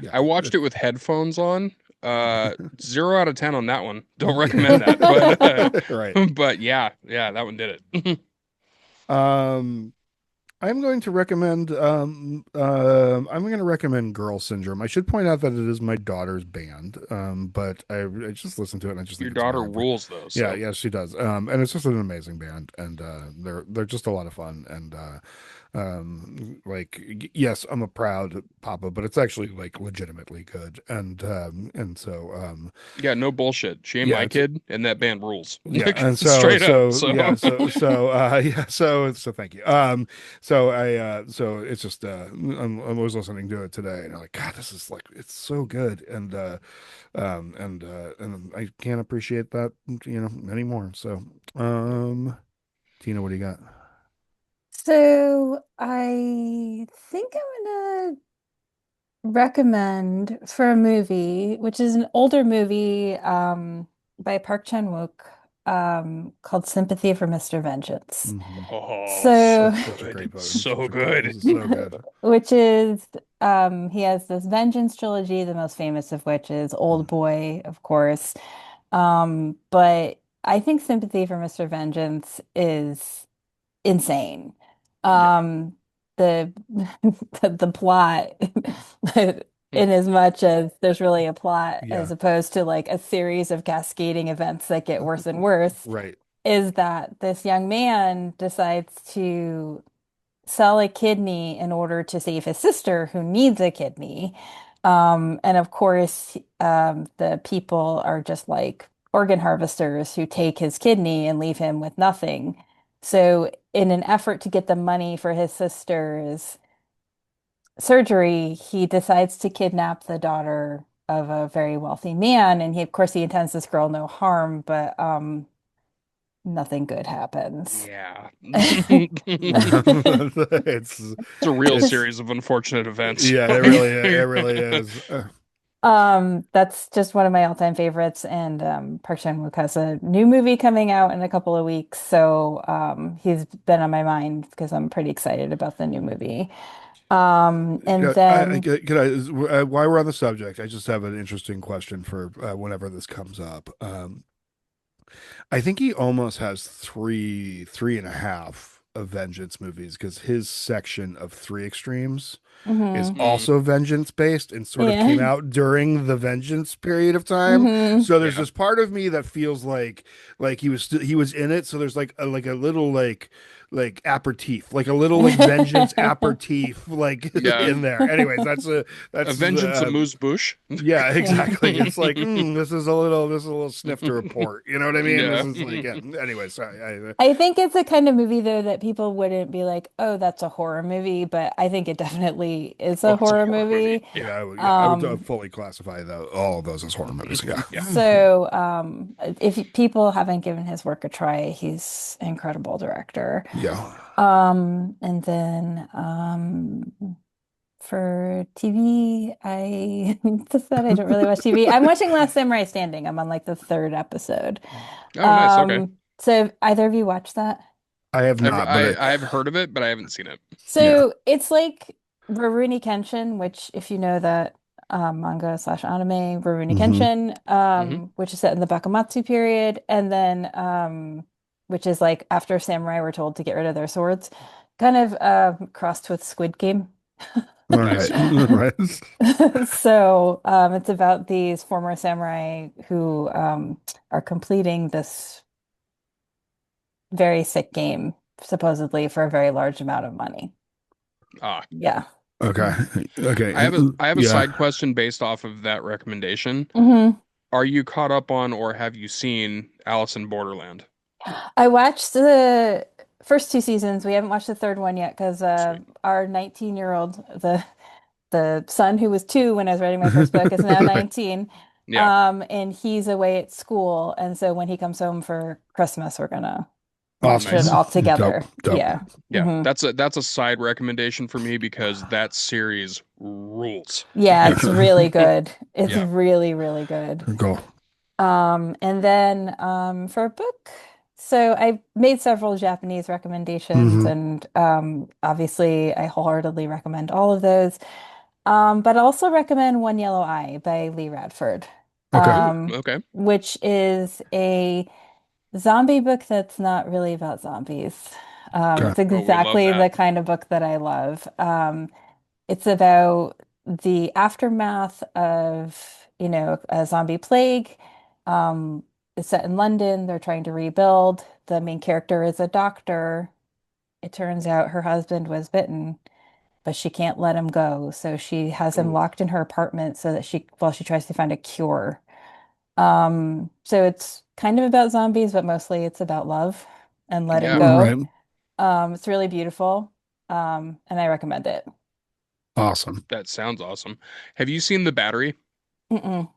yeah, I watched it it's with headphones on. 0 out of 10 on that one. Don't recommend that. But right. but yeah, yeah, that one did it. Um I'm going to recommend I'm going to recommend Girl Syndrome. I should point out that it is my daughter's band. But I just listened to it and I just Your think it's daughter very rules though, yeah, so yeah, she does. And it's just an amazing band, and they're just a lot of fun. And like yes, I'm a proud papa, but it's actually like legitimately good. And so yeah, no bullshit. She ain't yeah, my it's kid, and that band rules. yeah, Like and straight up. So yeah, so thank you. So it's just I was listening to it today, and I'm like, God, this is like it's so good, and I can't appreciate that anymore. So Tina, what do you got? So I think I'm gonna recommend for a movie, which is an older movie by Park Chan-wook. called Sympathy for Mr. Vengeance. Mhm. Oh, so So, Such a great good. book. Such So a good. This good. is so good. which is he has this Vengeance trilogy, the most famous of which is Old Boy, of course. But I think Sympathy for Mr. Vengeance is insane. Yeah. The the plot, in as much as there's really a plot Yeah. as opposed to like a series of cascading events that get worse and worse, Right. is that this young man decides to sell a kidney in order to save his sister who needs a kidney. And of course, the people are just like organ harvesters who take his kidney and leave him with nothing. So, in an effort to get the money for his sister's surgery, he decides to kidnap the daughter of a very wealthy man. And of course, he intends this girl no harm, but nothing good happens. Yeah. It's It's a real it's series of unfortunate events. yeah, Like, it really is. That's just one of my all-time favorites, and Park Chan-wook has a new movie coming out in a couple of weeks, so he's been on my mind because I'm pretty excited about the new movie. And then While we're on the subject, I just have an interesting question for whenever this comes up. I think he almost has three and a half of Vengeance movies because his section of Three Extremes is mhm, mm, also vengeance based and sort of came yeah, out during the vengeance period of time. hmm So there's yeah. this part of me that feels like he was in it. So there's like a little like aperitif, like a little like vengeance aperitif like Yeah. in there. Anyways, A that's Vengeance Amuse Bush. yeah, Yeah. exactly. It's like this is a little sniff to report. You know what I mean? This Yeah. is like yeah. Anyway, sorry. I think it's a kind of movie though that people wouldn't be like, "Oh, that's a horror movie," but I think it definitely is Oh, a it's a horror horror movie. movie. Yeah. Yeah, I would Um, fully classify all of those as horror movies. Yeah. Yeah. So, if people haven't given his work a try, he's an incredible director. Yeah. And then for TV, I just said I don't really watch TV. I'm watching Last Samurai Standing. I'm on like the third episode. Oh, nice. Okay. So either of you watch that? I have I've not, but I I've heard of it, but I haven't seen it. yeah. So it's like Rurouni Kenshin, which if you know that manga slash anime, Rurouni Hmm. Kenshin, Hmm. which is set in the Bakamatsu period, and then which is like after samurai were told to get rid of their swords, kind of crossed with Squid Game. All right. Nice. Right. So it's about these former samurai who are completing this very sick game, supposedly for a very large amount of money. Ah, Yeah. Okay. Okay. I have a Yeah. side question based off of that recommendation. hmm Are you caught up on or have you seen Alice in Borderland? I watched the first two seasons. We haven't watched the third one yet because Sweet. our 19-year-old, the son who was 2 when I was writing my first book, is now Right. 19. Yeah. And he's away at school. And so when he comes home for Christmas, we're gonna watch it Awesome. Nice. all Dope. together. Dope. Yeah. Yeah. hmm That's a side recommendation for me because that series rules. Yeah, it's Like, really good. It's yeah. really, really good. Cool. And then for a book, so I made several Japanese recommendations, Hmm. and obviously I wholeheartedly recommend all of those. But I also recommend One Yellow Eye by Lee Radford, Okay. Ooh, okay. which is a zombie book that's not really about zombies. Okay. It's Oh, we love exactly that. the kind of book that I love. It's about the aftermath of, a zombie plague. Um, it's set in London. They're trying to rebuild. The main character is a doctor. It turns out her husband was bitten, but she can't let him go. So she has him Ooh, locked in her apartment so that she tries to find a cure. So it's kind of about zombies, but mostly it's about love and letting yeah, go. Right. It's really beautiful. And I recommend it. Awesome. that sounds awesome. Have you seen The Battery? Mm-mm.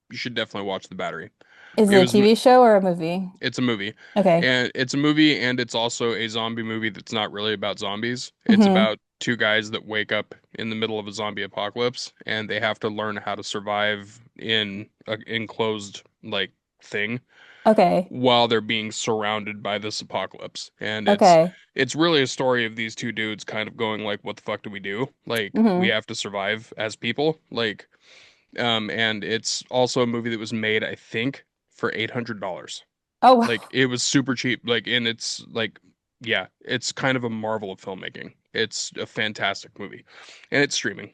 You should definitely watch The Battery. Is It it a was TV show or a movie? it's a movie. Okay. And it's a movie and it's also a zombie movie that's not really about zombies. It's hmm about two guys that wake up in the middle of a zombie apocalypse and they have to learn how to survive in an enclosed like thing. Okay. while they're being surrounded by this apocalypse. And Okay. it's really a story of these two dudes kind of going like, what the fuck do we do? Like we Hmm. have to survive as people. Like and it's also a movie that was made, I think, for $800. Oh, Like wow. it was super cheap. Like and it's like yeah, it's kind of a marvel of filmmaking. It's a fantastic movie. And it's streaming.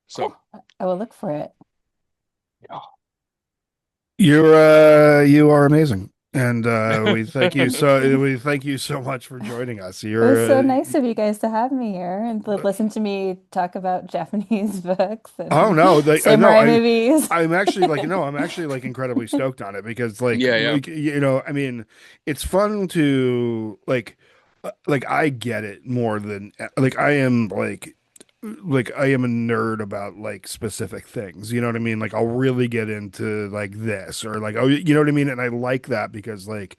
So Cool. I will look for it. yeah. You are amazing. And we thank you so much for joining us. It was You're so nice of you guys to have me here and to listen to me talk about Japanese books oh and no, no, samurai movies. I'm actually like no, I'm actually like incredibly stoked on it because Yeah, yeah. I mean, it's fun to like I get it more than like I am like I am a nerd about like specific things. You know what I mean? Like I'll really get into like this or like oh you know what I mean? And I like that because like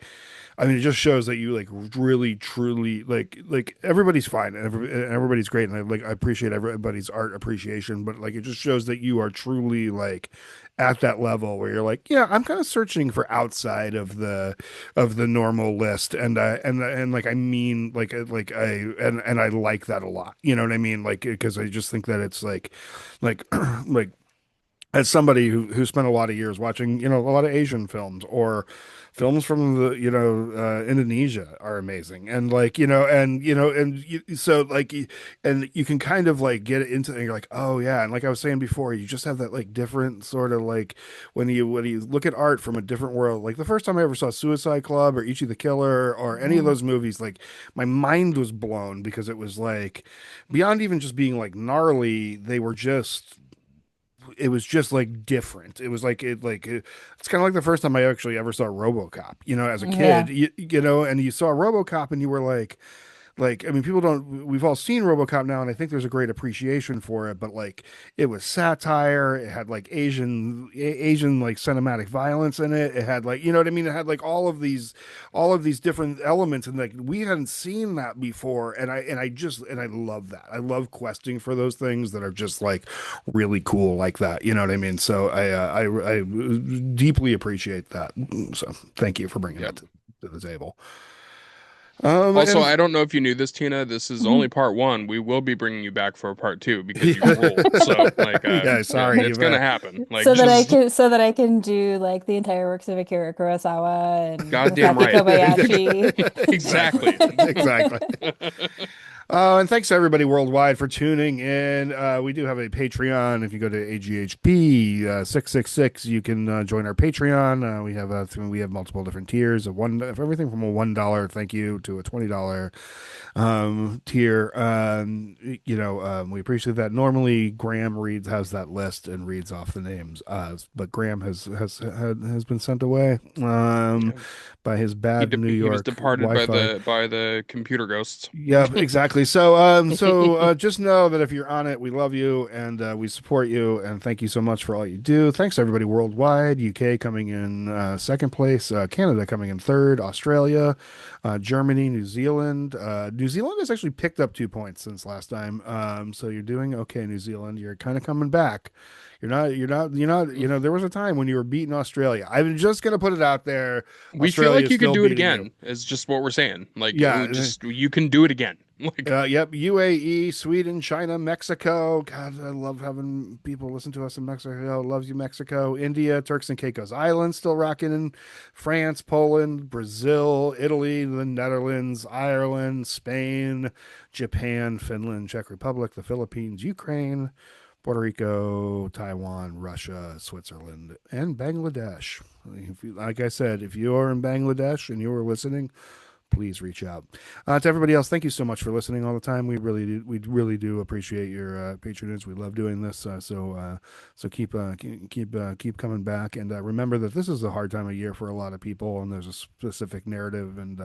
I mean, it just shows that you like really truly like everybody's fine and everybody's great, and I appreciate everybody's art appreciation, but like it just shows that you are truly like at that level where you're like, yeah, I'm kind of searching for outside of the normal list, and like I mean like I and I like that a lot. You know what I mean? Like because I just think that it's like like as somebody who spent a lot of years watching, you know, a lot of Asian films or films from the, you know, Indonesia are amazing. And like, so like, and you can kind of like get into it and you're like, oh yeah. And like I was saying before, you just have that like different sort of like when you look at art from a different world, like the first time I ever saw Suicide Club or Ichi the Killer or any of Mhm. those movies, like my mind was blown because it was like beyond even just being like gnarly, they were just it was just like different. It was it's kind of like the first time I actually ever saw RoboCop. You know, as a kid, Yeah. you know, and you saw RoboCop and you were like I mean, people don't. We've all seen RoboCop now, and I think there's a great appreciation for it. But like, it was satire. It had like Asian like cinematic violence in it. It had like you know what I mean. It had like all of these different elements, and like we hadn't seen that before. And I love that. I love questing for those things that are just like really cool like that. You know what I mean? So I deeply appreciate that. So thank you for bringing Yeah. that to the table. Also, And I don't know if you knew this, Tina. This is Mhm. only part one. We will be bringing you back for a part two because you ruled. So, like, yeah, yeah, sorry, it's you've gonna happen. Like, So that I just can so that I can do like the entire works of Akira Kurosawa and goddamn Masaki right. Kobayashi. exactly, Exactly. exactly. And thanks to everybody worldwide for tuning in. We do have a Patreon. If you go to AGHP 666, you can join our Patreon. We have multiple different tiers of everything from a $1 thank you to a $20 tier. We appreciate that. Normally, Graham reads has that list and reads off the names. But Graham has been sent away Yeah. by his bad New He was York departed by Wi-Fi. the computer ghosts. Yeah, exactly. Just know that if you're on it, we love you and we support you and thank you so much for all you do. Thanks to everybody worldwide. UK coming in second place, Canada coming in third, Australia, Germany, New Zealand. New Zealand has actually picked up 2 points since last time. So you're doing okay, New Zealand. You're kind of coming back. You're not. You know, there was a time when you were beating Australia. I'm just gonna put it out there. We feel Australia like is you could still do it beating you. again, is just what we're saying. Like, Yeah, you can do it again. Like, yep. UAE, Sweden, China, Mexico. God, I love having people listen to us in Mexico. Loves you, Mexico. India, Turks and Caicos Islands, still rocking in France, Poland, Brazil, Italy, the Netherlands, Ireland, Spain, Japan, Finland, Czech Republic, the Philippines, Ukraine, Puerto Rico, Taiwan, Russia, Switzerland, and Bangladesh. Like I said, if you are in Bangladesh and you are listening, please reach out. To everybody else, thank you so much for listening all the time. We really do appreciate your patronage. We love doing this. So keep coming back. And remember that this is a hard time of year for a lot of people, and there's a specific narrative. And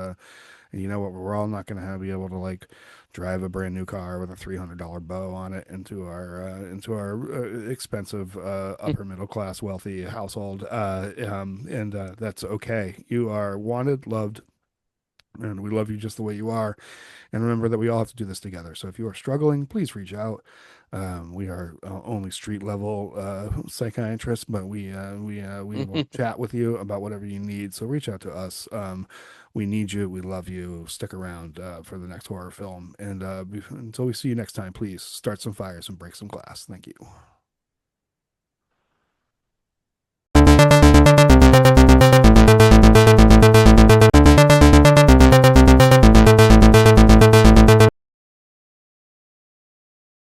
you know what? We're all not going to be able to like drive a brand new car with a $300 bow on it into our expensive upper middle class wealthy household. And that's okay. You are wanted, loved, And we love you just the way you are. And remember that we all have to do this together. So if you are struggling, please reach out. We are only street level psychiatrists, but we will chat with you about whatever you need. So reach out to us. We need you. We love you. Stick around for the next horror film. And until we see you next time, please start some fires and break some glass. Thank you.